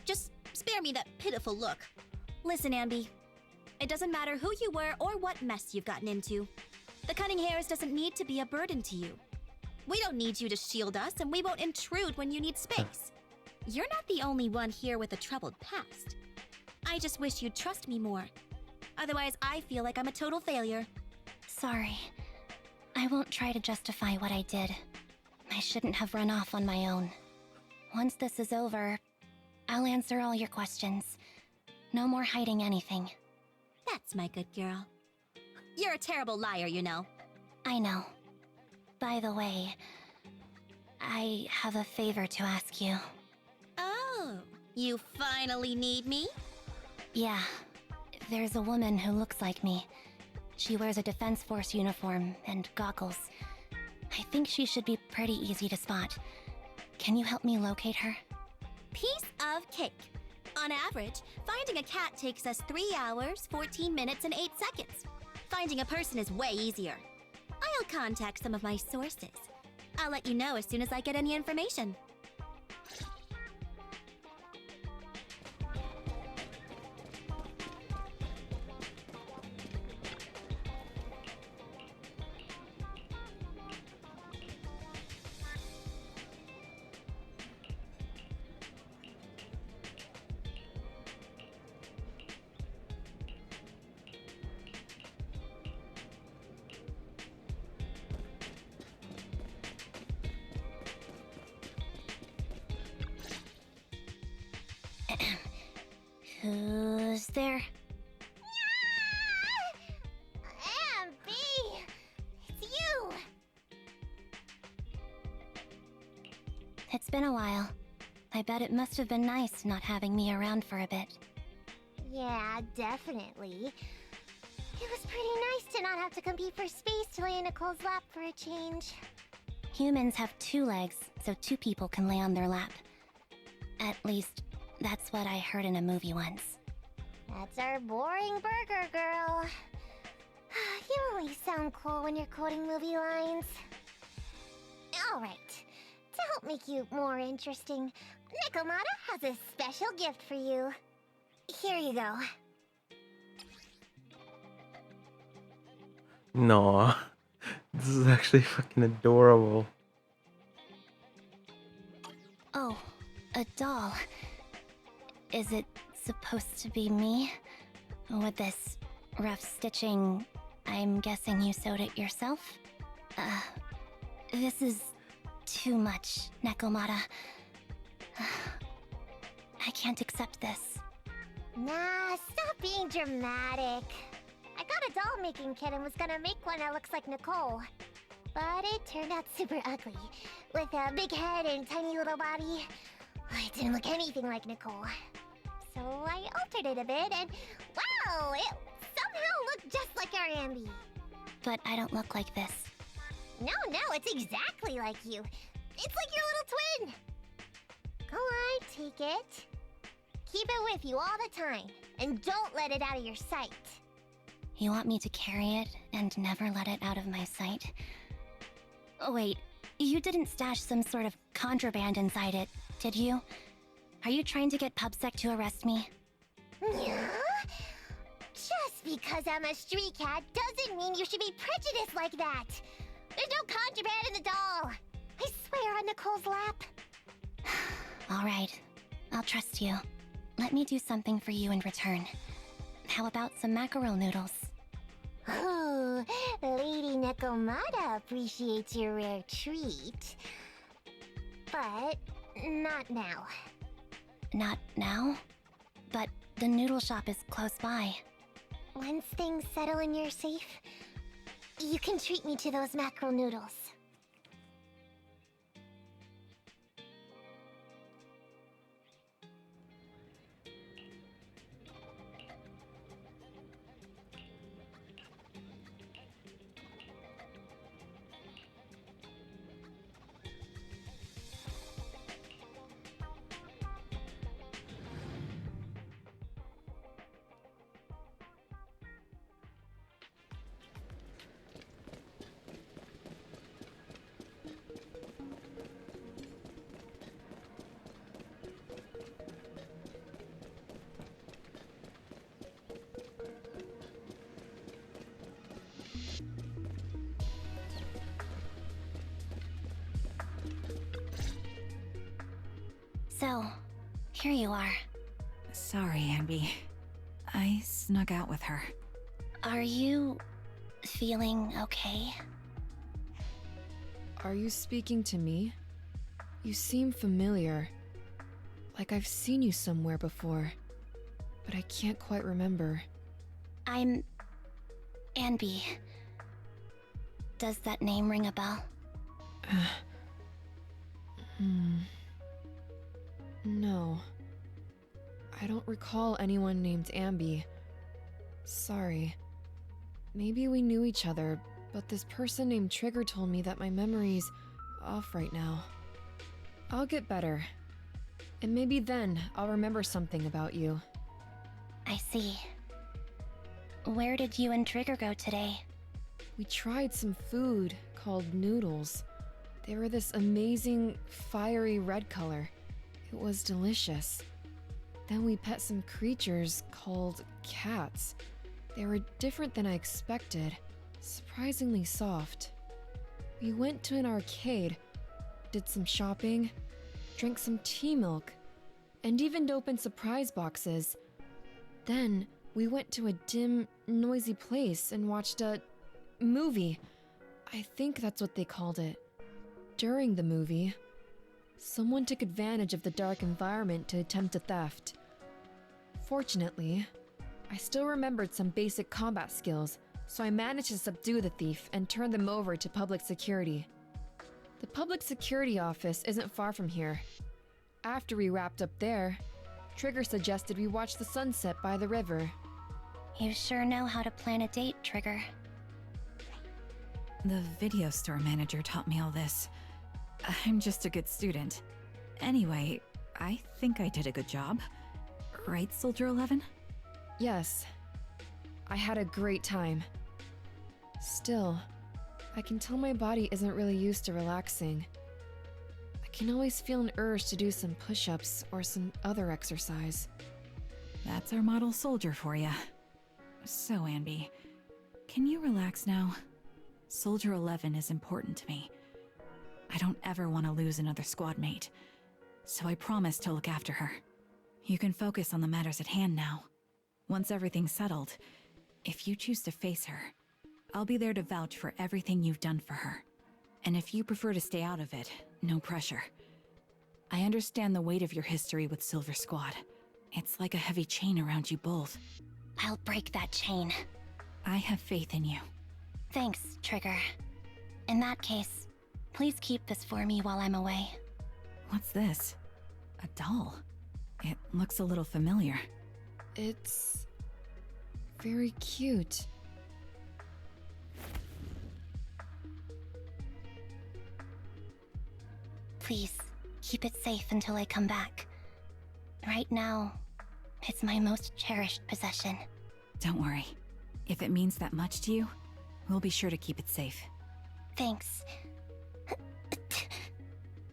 Just spare me that pitiful look. Listen, Ambi. It doesn't matter who you were or what mess you've gotten into. The Cunning Hares doesn't need to be a burden to you. We don't need you to shield us, and we won't intrude when you need space. You're not the only one here with a troubled past. I just wish you'd trust me more. Otherwise, I feel like I'm a total failure. Sorry. I won't try to justify what I did. I shouldn't have run off on my own. Once this is over, I'll answer all your questions. No more hiding anything. That's my good girl. You're a terrible liar, you know. I know. By the way, I have a favor to ask you. Oh, you finally need me? Yeah. There's a woman who looks like me. She wears a Defense Force uniform and goggles. I think she should be pretty easy to spot. Can you help me locate her? Piece of cake. On average, finding a cat takes us 3 hours, 14 minutes, and 8 seconds. Finding a person is way easier. I'll contact some of my sources. I'll let you know as soon as I get any information. Who's there? Ambi! It's you! It's been a while. I bet it must have been nice not having me around for a bit. Yeah, definitely. It was pretty nice to not have to compete for space to lay in Nicole's lap for a change. Humans have 2 legs, so 2 people can lay on their lap. At least, that's what I heard in a movie once. That's our boring burger girl. You always sound cool when you're quoting movie lines. Alright, to help make you more interesting, Nikomata has a special gift for you. Here you go. No, this is actually fucking adorable. Oh, a doll. Is it supposed to be me? With this rough stitching, I'm guessing you sewed it yourself? This is too much, Nekomata. I can't accept this. Nah, stop being dramatic. I got a doll-making kit and was gonna make one that looks like Nicole. But it turned out super ugly, with a big head and tiny little body. It didn't look anything like Nicole. So I altered it a bit and, wow, it somehow looked just like our Ambi. But I don't look like this. No, it's exactly like you. It's like your little twin. Go on, take it. Keep it with you all the time, and don't let it out of your sight. You want me to carry it and never let it out of my sight? Oh, wait, you didn't stash some sort of contraband inside it, did you? Are you trying to get PubSec to arrest me? Yeah? Just because I'm a street cat doesn't mean you should be prejudiced like that. There's no contraband in the doll. I swear on Nicole's lap. All right, I'll trust you. Let me do something for you in return. How about some mackerel noodles? Ooh, Lady Nekomata appreciates your rare treat. But not now. Not now? But the noodle shop is close by. Once things settle and you're safe, you can treat me to those mackerel noodles. So, here you are. Sorry, Anby. I snuck out with her. Are you feeling okay? Are you speaking to me? You seem familiar. Like I've seen you somewhere before. But I can't quite remember. I'm Anby. Does that name ring a bell? No. I don't recall anyone named Ambi. Sorry. Maybe we knew each other, but this person named Trigger told me that my memory's off right now. I'll get better. And maybe then I'll remember something about you. I see. Where did you and Trigger go today? We tried some food called noodles. They were this amazing, fiery red color. It was delicious. Then we pet some creatures called cats. They were different than I expected, surprisingly soft. We went to an arcade, did some shopping, drank some tea milk, and even opened surprise boxes. Then we went to a dim, noisy place and watched a movie. I think that's what they called it. During the movie, someone took advantage of the dark environment to attempt a theft. Fortunately, I still remembered some basic combat skills, so I managed to subdue the thief and turn them over to public security. The public security office isn't far from here. After we wrapped up there, Trigger suggested we watch the sunset by the river. You sure know how to plan a date, Trigger. The video store manager taught me all this. I'm just a good student. Anyway, I think I did a good job. Right, Soldier 11? Yes. I had a great time. Still, I can tell my body isn't really used to relaxing. I can always feel an urge to do some push-ups or some other exercise. That's our model soldier for ya. So, Anby, can you relax now? Soldier 11 is important to me. I don't ever want to lose another squad mate, so I promise to look after her. You can focus on the matters at hand now. Once everything's settled, if you choose to face her, I'll be there to vouch for everything you've done for her. And if you prefer to stay out of it, no pressure. I understand the weight of your history with Silver Squad. It's like a heavy chain around you both. I'll break that chain. I have faith in you. Thanks, Trigger. In that case, please keep this for me while I'm away. What's this? A doll? It looks a little familiar. It's very cute. Please, keep it safe until I come back. Right now, it's my most cherished possession. Don't worry. If it means that much to you, we'll be sure to keep it safe. Thanks.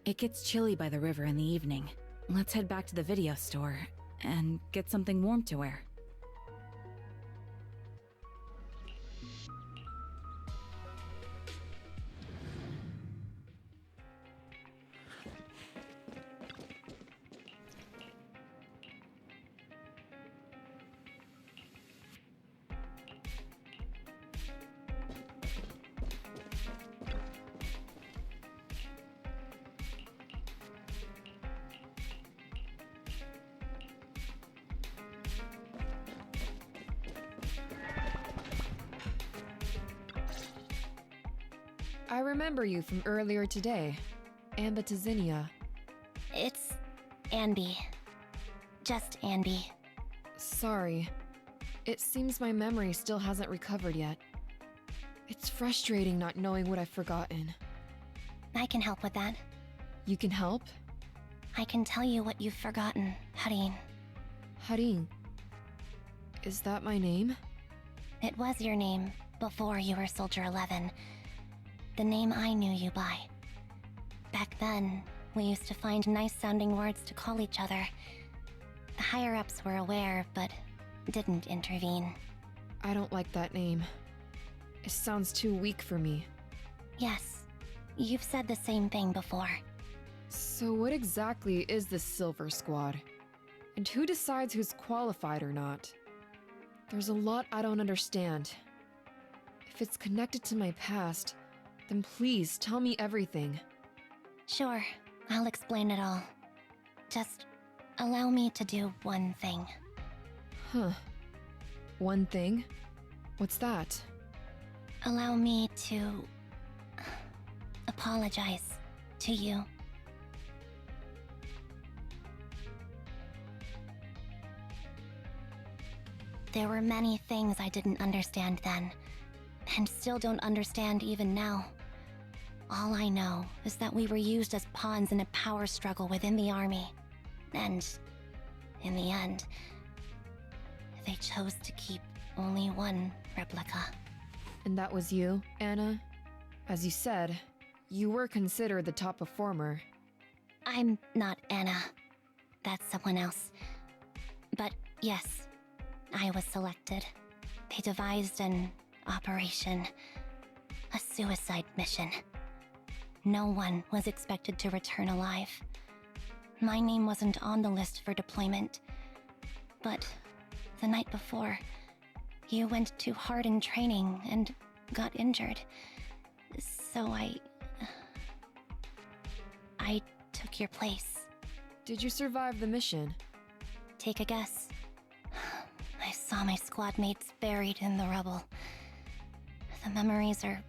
It gets chilly by the river in the evening. Let's head back to the video store and get something warm to wear. I remember you from earlier today. Ambitizinia. It's Anby. Just Anby. Sorry. It seems my memory still hasn't recovered yet. It's frustrating not knowing what I've forgotten. I can help with that. You can help? I can tell you what you've forgotten, Harin. Harin. Is that my name? It was your name before you were Soldier 11. The name I knew you by. Back then, we used to find nice-sounding words to call each other. The higher-ups were aware, but didn't intervene. I don't like that name. It sounds too weak for me. Yes, you've said the same thing before. So what exactly is this Silver Squad? And who decides who's qualified or not? There's a lot I don't understand. If it's connected to my past, then please tell me everything. Sure, I'll explain it all. Just allow me to do one thing. Huh. One thing? What's that? Allow me to apologize to you. There were many things I didn't understand then, and still don't understand even now. All I know is that we were used as pawns in a power struggle within the army. And, in the end, they chose to keep only one replica. And that was you, Anna? As you said, you were considered the top performer. I'm not Anna. That's someone else. But yes, I was selected. They devised an operation, a suicide mission. No one was expected to return alive. My name wasn't on the list for deployment. But the night before, you went too hard in training and got injured. So I took your place. Did you survive the mission? Take a guess. I saw my squad mates buried in the rubble. The memories are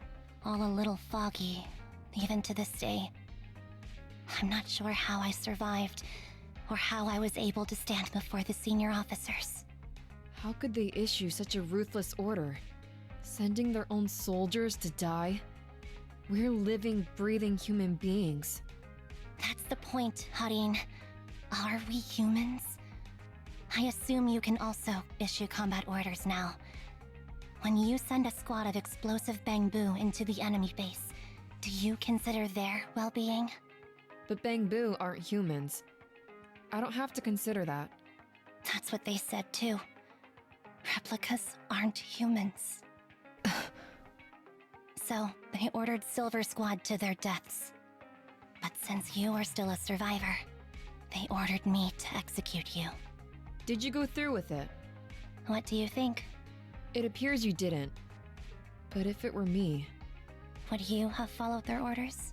all a little foggy, even to this day. I'm not sure how I survived, or how I was able to stand before the senior officers. How could they issue such a ruthless order? Sending their own soldiers to die? We're living, breathing human beings. That's the point, Harin. Are we humans? I assume you can also issue combat orders now. When you send a squad of explosive bamboo into the enemy base, do you consider their well-being? But Bangbu aren't humans. I don't have to consider that. That's what they said too. Replicas aren't humans. So, they ordered Silver Squad to their deaths. But since you are still a survivor, they ordered me to execute you. Did you go through with it? What do you think? It appears you didn't. But if it were me... Would you have followed their orders?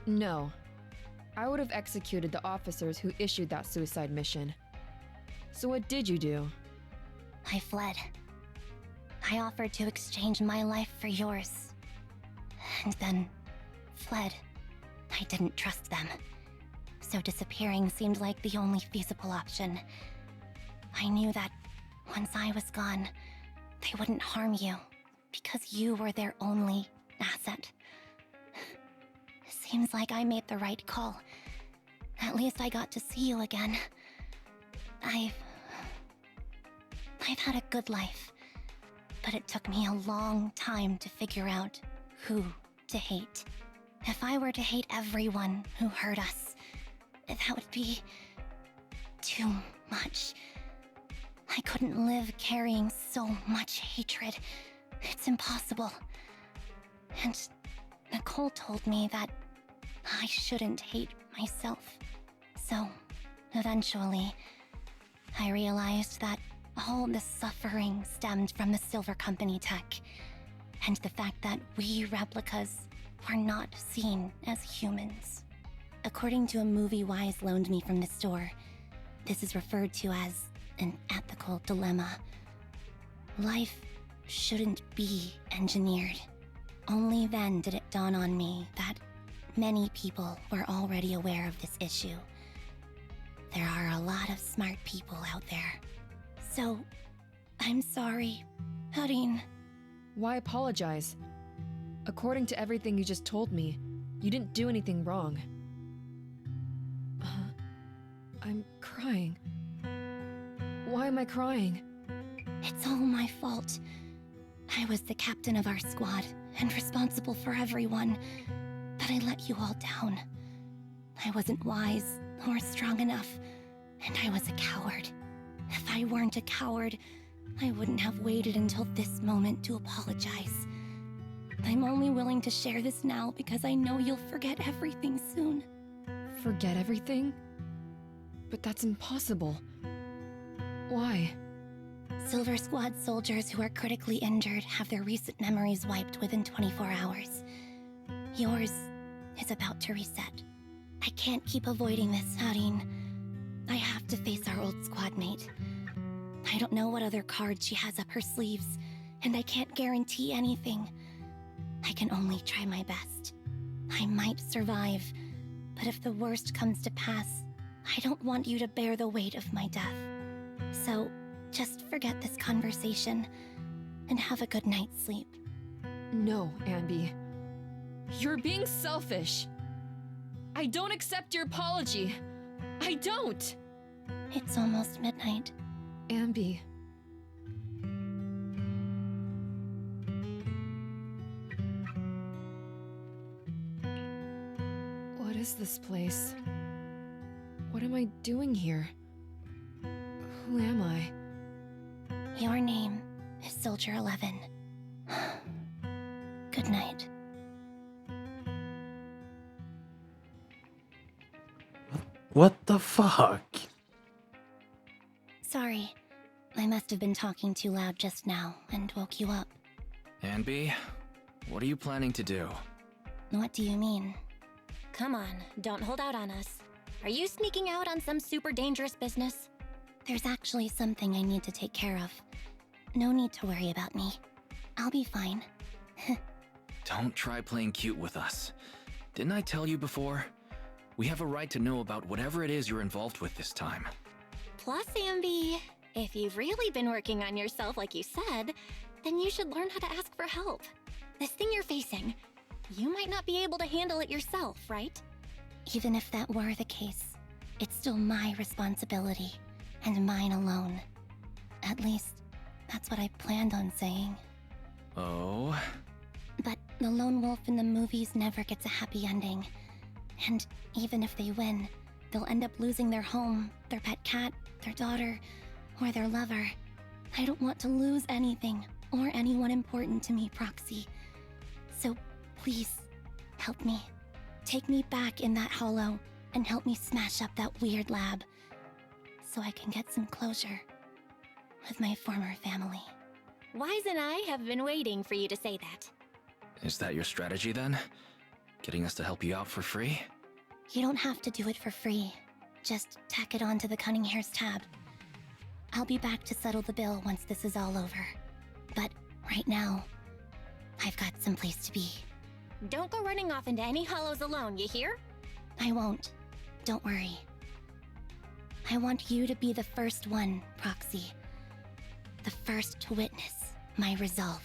No. I would have executed the officers who issued that suicide mission. So what did you do? I fled. I offered to exchange my life for yours. And then fled. I didn't trust them. So disappearing seemed like the only feasible option. I knew that once I was gone, they wouldn't harm you, because you were their only asset. Seems like I made the right call. At least I got to see you again. I've had a good life, but it took me a long time to figure out who to hate. If I were to hate everyone who hurt us, that would be too much. I couldn't live carrying so much hatred. It's impossible. And Nicole told me that I shouldn't hate myself. So, eventually, I realized that all the suffering stemmed from the Silver Company tech, and the fact that we replicas were not seen as humans. According to a movie Wise loaned me from the store, this is referred to as an ethical dilemma. Life shouldn't be engineered. Only then did it dawn on me that many people were already aware of this issue. There are a lot of smart people out there. So, I'm sorry, Harin. Why apologize? According to everything you just told me, you didn't do anything wrong. I'm crying. Why am I crying? It's all my fault. I was the captain of our squad and responsible for everyone, but I let you all down. I wasn't wise or strong enough, and I was a coward. If I weren't a coward, I wouldn't have waited until this moment to apologize. I'm only willing to share this now because I know you'll forget everything soon. Forget everything? But that's impossible. Why? Silver Squad soldiers who are critically injured have their recent memories wiped within 24 hours. Yours is about to reset. I can't keep avoiding this, Harin. I have to face our old squad mate. I don't know what other cards she has up her sleeves, and I can't guarantee anything. I can only try my best. I might survive, but if the worst comes to pass, I don't want you to bear the weight of my death. So, just forget this conversation, and have a good night's sleep. No, Ambi. You're being selfish. I don't accept your apology. I don't! It's almost midnight. Ambi. What is this place? What am I doing here? Who am I? Your name is Soldier 11. Good night. What the fuck? Sorry. I must have been talking too loud just now and woke you up. Anby, what are you planning to do? What do you mean? Come on, don't hold out on us. Are you sneaking out on some super dangerous business? There's actually something I need to take care of. No need to worry about me. I'll be fine. Don't try playing cute with us. Didn't I tell you before? We have a right to know about whatever it is you're involved with this time. Plus, Ambi, if you've really been working on yourself like you said, then you should learn how to ask for help. This thing you're facing, you might not be able to handle it yourself, right? Even if that were the case, it's still my responsibility, and mine alone. At least, that's what I planned on saying. Oh? But the lone wolf in the movies never gets a happy ending. And even if they win, they'll end up losing their home, their pet cat, their daughter, or their lover. I don't want to lose anything, or anyone important to me, Proxy. So please, help me. Take me back in that hollow, and help me smash up that weird lab, so I can get some closure with my former family. Wise and I have been waiting for you to say that. Is that your strategy then? Getting us to help you out for free? You don't have to do it for free. Just tack it onto the Cunning Hair's tab. I'll be back to settle the bill once this is all over. But right now, I've got some place to be. Don't go running off into any hollows alone, you hear? I won't. Don't worry. I want you to be the first one, Proxy. The first to witness my resolve.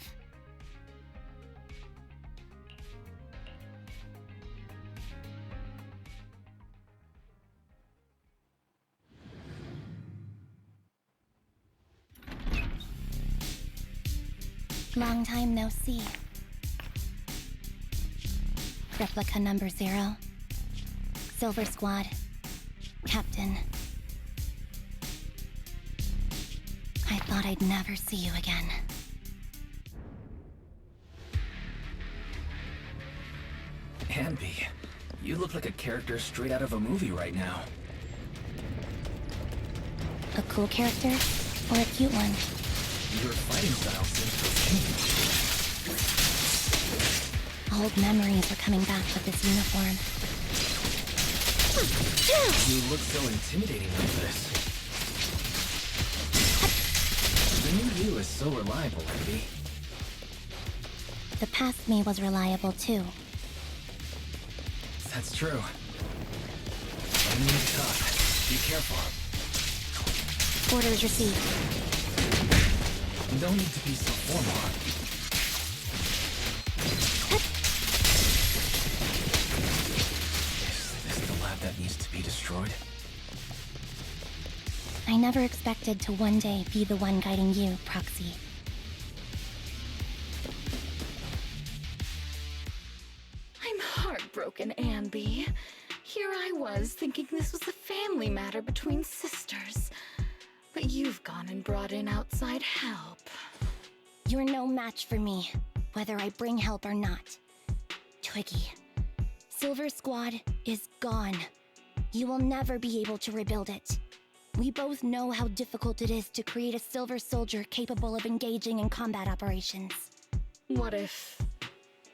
Long time no see. Replica number 0. Silver Squad. Captain. I thought I'd never see you again. Anby, you look like a character straight out of a movie right now. A cool character or a cute one? Your fighting style seems to have changed. Old memories are coming back with this uniform. You look so intimidating like this. The new you is so reliable, Anby. The past me was reliable too. That's true. Enemy is tough. Be careful. Orders received. You don't need to be so formal. Is this the lab that needs to be destroyed? I never expected to one day be the one guiding you, Proxy. I'm heartbroken, Anby. Here I was thinking this was a family matter between sisters. But you've gone and brought in outside help. You're no match for me, whether I bring help or not. Twiggy, Silver Squad is gone. You will never be able to rebuild it. We both know how difficult it is to create a silver soldier capable of engaging in combat operations. What if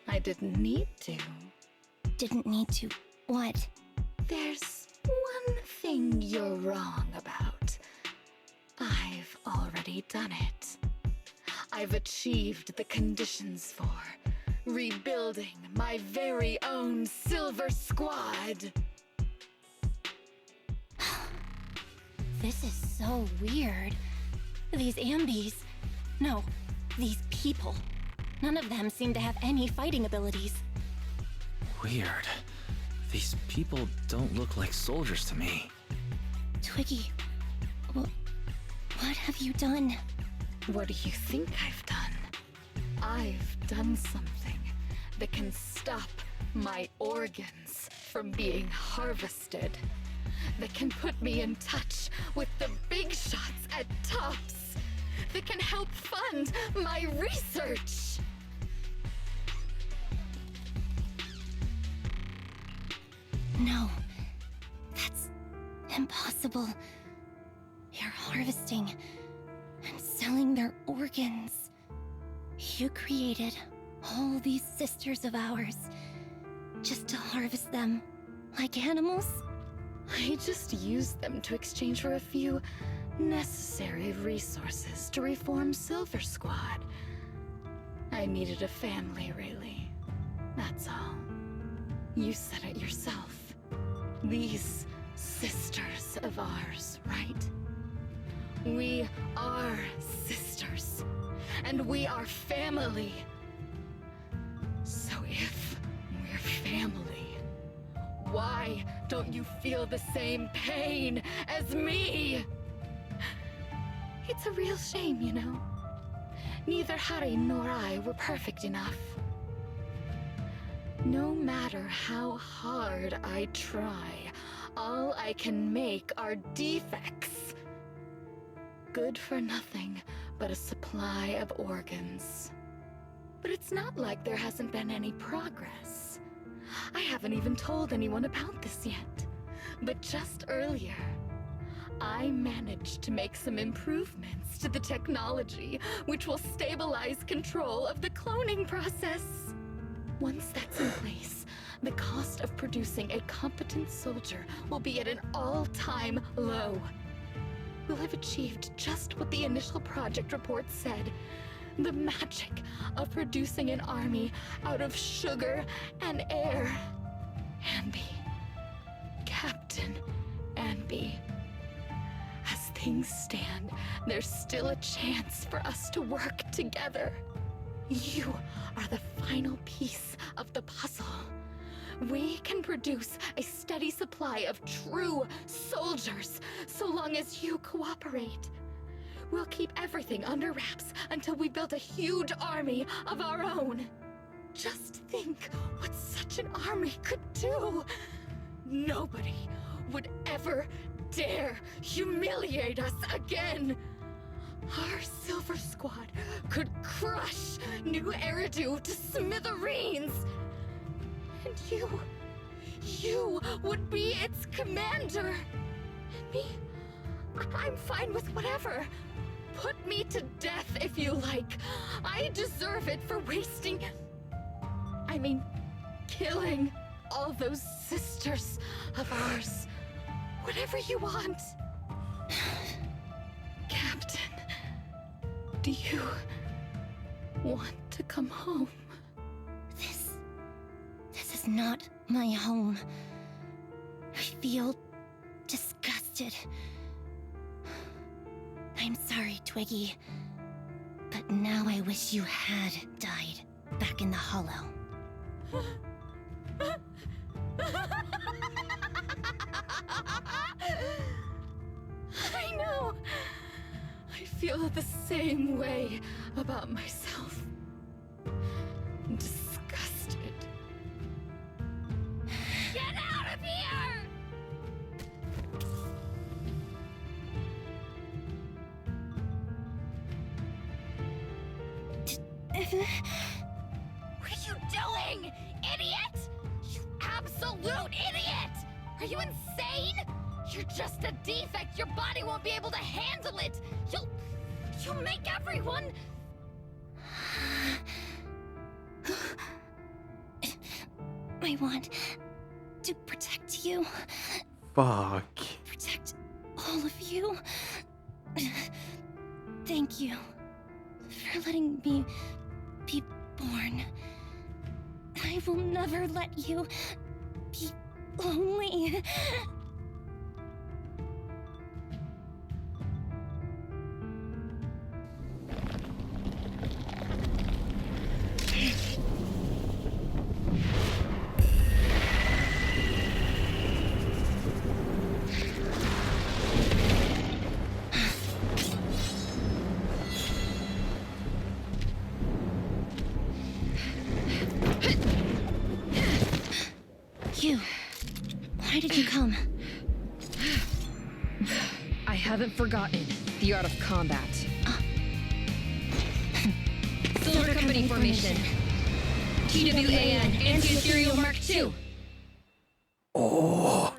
I didn't need to? Didn't need to. What? There's one thing you're wrong about. I've already done it. I've achieved the conditions for rebuilding my very own Silver Squad. This is so weird. These Ambies... No, these people. None of them seem to have any fighting abilities. Weird. These people don't look like soldiers to me. Twiggy, what have you done? What do you think I've done? I've done something that can stop my organs from being harvested. That can put me in touch with the big shots at Tops. That can help fund my research. No, that's impossible. You're harvesting and selling their organs. You created all these sisters of ours just to harvest them like animals? I just used them to exchange for a few necessary resources to reform Silver Squad. I needed a family, really. That's all. You said it yourself. These sisters of ours, right? We are sisters, and we are family. So if we're family, why don't you feel the same pain as me? It's a real shame, you know. Neither Harry nor I were perfect enough. No matter how hard I try, all I can make are defects. Good for nothing but a supply of organs. But it's not like there hasn't been any progress. I haven't even told anyone about this yet. But just earlier, I managed to make some improvements to the technology which will stabilize control of the cloning process. Once that's in place, the cost of producing a competent soldier will be at an all-time low. We'll have achieved just what the initial project report said. The magic of producing an army out of sugar and air. Anby. Captain Anby. As things stand, there's still a chance for us to work together. You are the final piece of the puzzle. We can produce a steady supply of true soldiers so long as you cooperate. We'll keep everything under wraps until we build a huge army of our own. Just think what such an army could do. Nobody would ever dare humiliate us again. Our Silver Squad could crush New Eridu to smithereens. And you would be its commander. And me, I'm fine with whatever. Put me to death if you like. I deserve it for killing all those sisters of ours. Whatever you want. Captain, do you want to come home? This is not my home. I feel disgusted. I'm sorry, Twiggy. But now I wish you had died back in the Hollow. I know. I feel the same way about myself. Disgusted. Get out of here! What are you doing, idiot? You absolute idiot! Are you insane? You're just a defect. Your body won't be able to handle it. You'll make everyone... I want to protect you. Fuck. Protect all of you. Thank you for letting me be born. I will never let you be lonely. You. Why did you come? I haven't forgotten the art of combat. Silver Company formation. TWAN, Anti-Ethereal Mark II. Oh.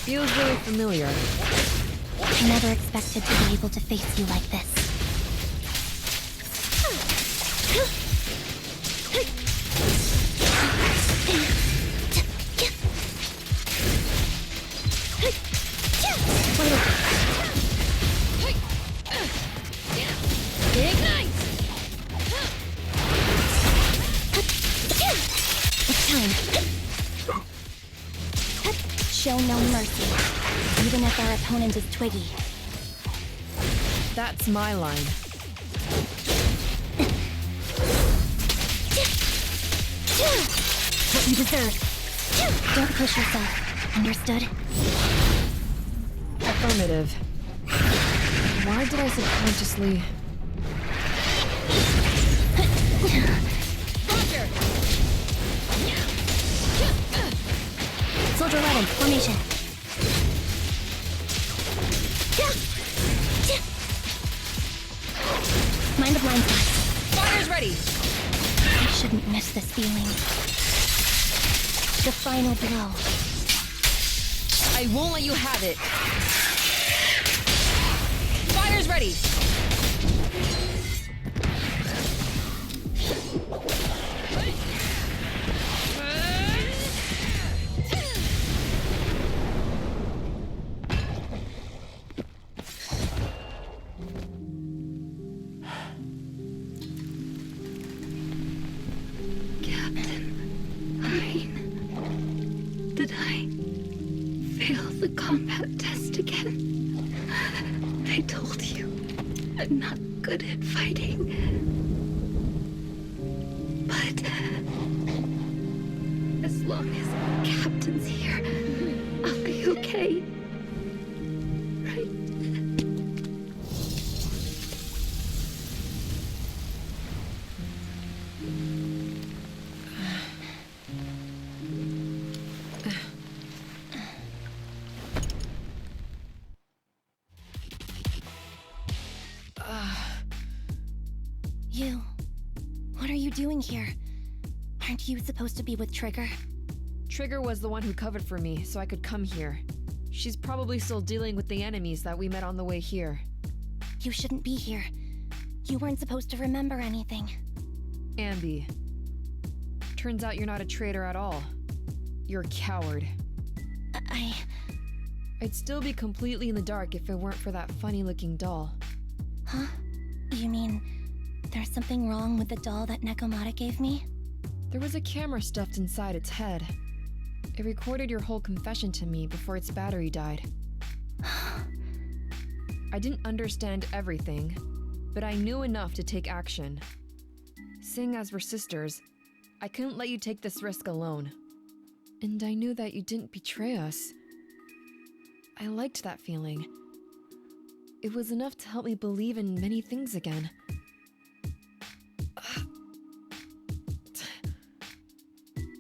Feels really familiar. I never expected to be able to face you like this. Ignite! It's time. Show no mercy, even if our opponent is Twiggy. That's my line. What you deserve. Don't push yourself. Understood? Affirmative. Why did I subconsciously... Roger! Soldier 11, formation. Mind the blind spots. Fire's ready! I shouldn't miss this feeling. The final blow. I won't let you have it. Fire's ready! Did I fail the combat test again? I told you, I'm not good at fighting. But as long as Captain's here, I'll be okay. Right? You. What are you doing here? Aren't you supposed to be with Trigger? Trigger was the one who covered for me, so I could come here. She's probably still dealing with the enemies that we met on the way here. You shouldn't be here. You weren't supposed to remember anything. Ambi. Turns out you're not a traitor at all. You're a coward. I'd still be completely in the dark if it weren't for that funny-looking doll. Huh? You mean there's something wrong with the doll that Nekomata gave me? There was a camera stuffed inside its head. It recorded your whole confession to me before its battery died. I didn't understand everything, but I knew enough to take action. Seeing as we're sisters, I couldn't let you take this risk alone. And I knew that you didn't betray us. I liked that feeling. It was enough to help me believe in many things again.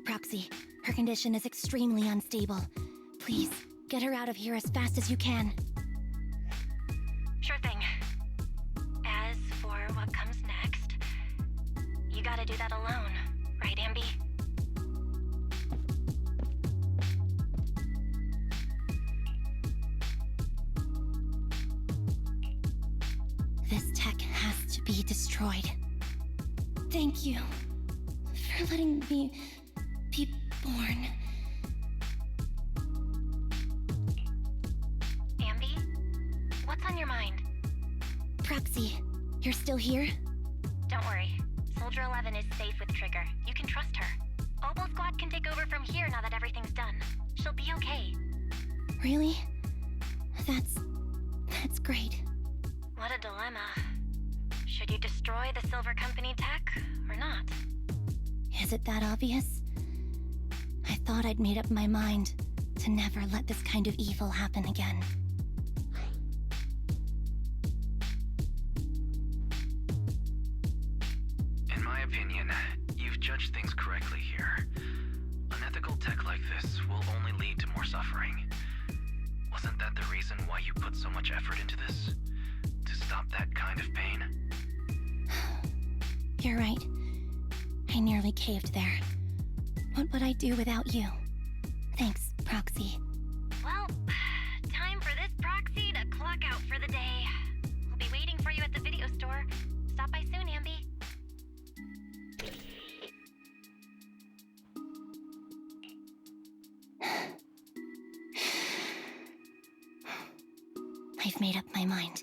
Proxy, her condition is extremely unstable. Please, get her out of here as fast as you can. Sure thing. As for what comes next, you gotta do that alone, right, Ambi? be destroyed. Thank you for letting me be born. Ambi? What's on your mind? Proxy, you're still here? Don't worry. Soldier 11 is safe with Trigger. You can trust her. Oboe Squad can take over from here now that everything's done. She'll be okay. Really? That's great. What a dilemma. Should you destroy the Silver Company tech, or not? Is it that obvious? I thought I'd made up my mind to never let this kind of evil happen again. In my opinion, you've judged things correctly here. Unethical tech like this will only lead to more suffering. Wasn't that the reason why you put so much effort into this? To stop that kind of pain? You're right. I nearly caved there. What would I do without you? Thanks, Proxy. Well, time for this proxy to clock out for the day. We'll be waiting for you at the video store. Stop by soon, Ambi. I've made up my mind.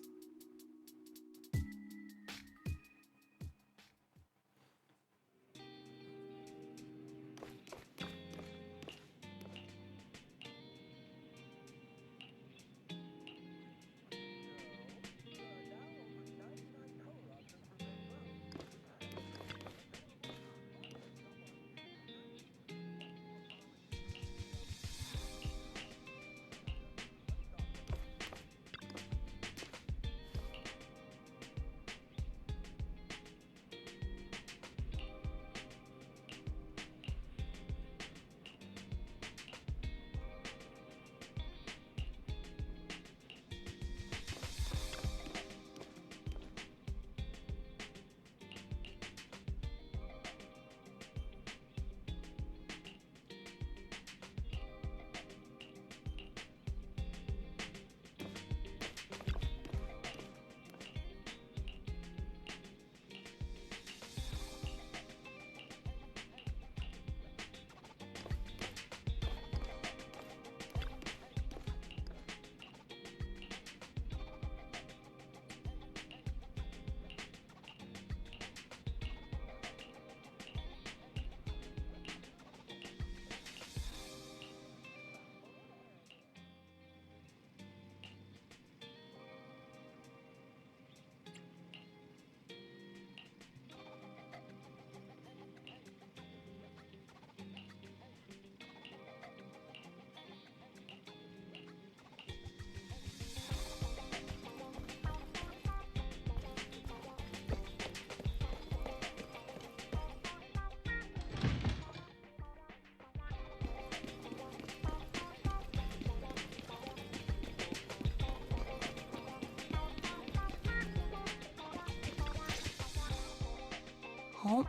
Oh,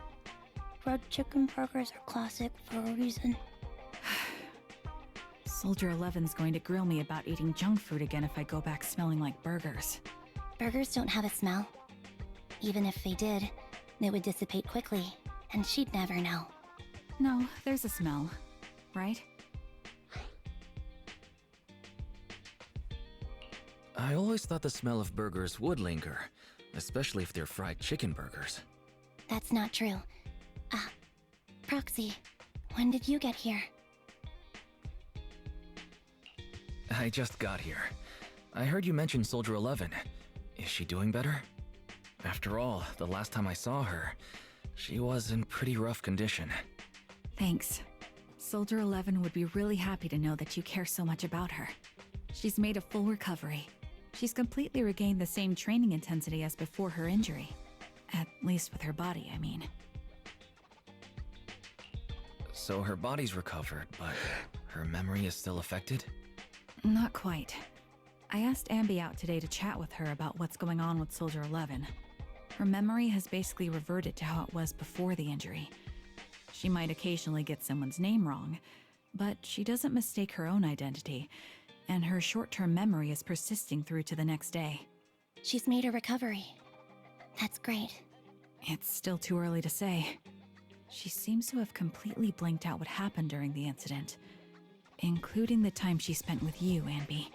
red chicken burgers are classic for a reason. Soldier 11's going to grill me about eating junk food again if I go back smelling like burgers. Burgers don't have a smell. Even if they did, it would dissipate quickly, and she'd never know. No, there's a smell, right? I always thought the smell of burgers would linger, especially if they're fried chicken burgers. That's not true. Proxy, when did you get here? I just got here. I heard you mention Soldier 11. Is she doing better? After all, the last time I saw her, she was in pretty rough condition. Thanks. Soldier 11 would be really happy to know that you care so much about her. She's made a full recovery. She's completely regained the same training intensity as before her injury. At least with her body, I mean. So her body's recovered, but her memory is still affected? Not quite. I asked Ambi out today to chat with her about what's going on with Soldier 11. Her memory has basically reverted to how it was before the injury. She might occasionally get someone's name wrong, but she doesn't mistake her own identity, and her short-term memory is persisting through to the next day. She's made a recovery. That's great. It's still too early to say. She seems to have completely blanked out what happened during the incident, including the time she spent with you, Anby.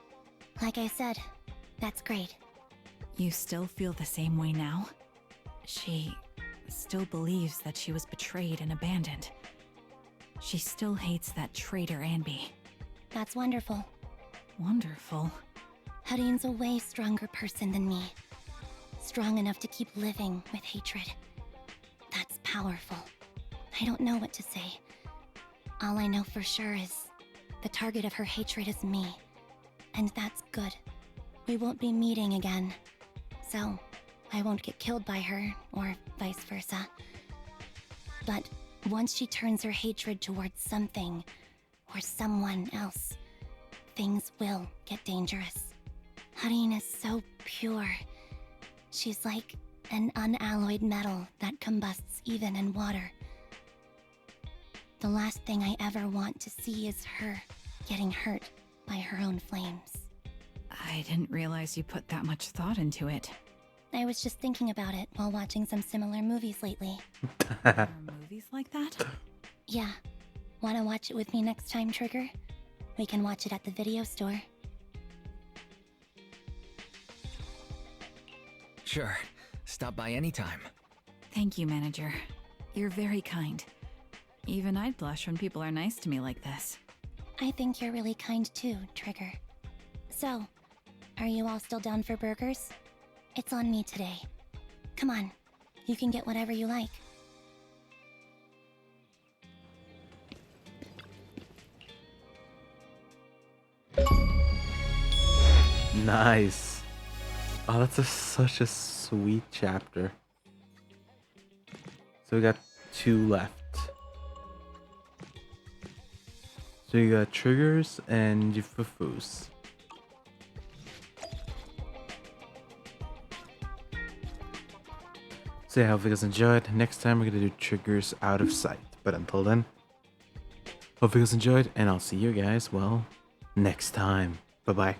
Like I said, that's great. You still feel the same way now? She still believes that she was betrayed and abandoned. She still hates that traitor Anby. That's wonderful. Wonderful. Hadine's a way stronger person than me. Strong enough to keep living with hatred. That's powerful. I don't know what to say. All I know for sure is the target of her hatred is me. And that's good. We won't be meeting again. So, I won't get killed by her, or vice versa. But once she turns her hatred towards something, or someone else, things will get dangerous. Hadine is so pure. She's like an unalloyed metal that combusts even in water. The last thing I ever want to see is her getting hurt by her own flames. I didn't realize you put that much thought into it. I was just thinking about it while watching some similar movies lately. There are movies like that? Yeah. Wanna watch it with me next time, Trigger? We can watch it at the video store. Sure. Stop by anytime. Thank you, Manager. You're very kind. Even I'd blush when people are nice to me like this. I think you're really kind too, Trigger. So, are you all still down for burgers? It's on me today. Come on, you can get whatever you like. Nice. Oh, that's such a sweet chapter. So we got 2 left. So you got Triggers and Yufufus. So yeah, hope you guys enjoyed. Next time we're gonna do Triggers out of sight. But until then, hope you guys enjoyed, and I'll see you guys, well, next time. Bye-bye.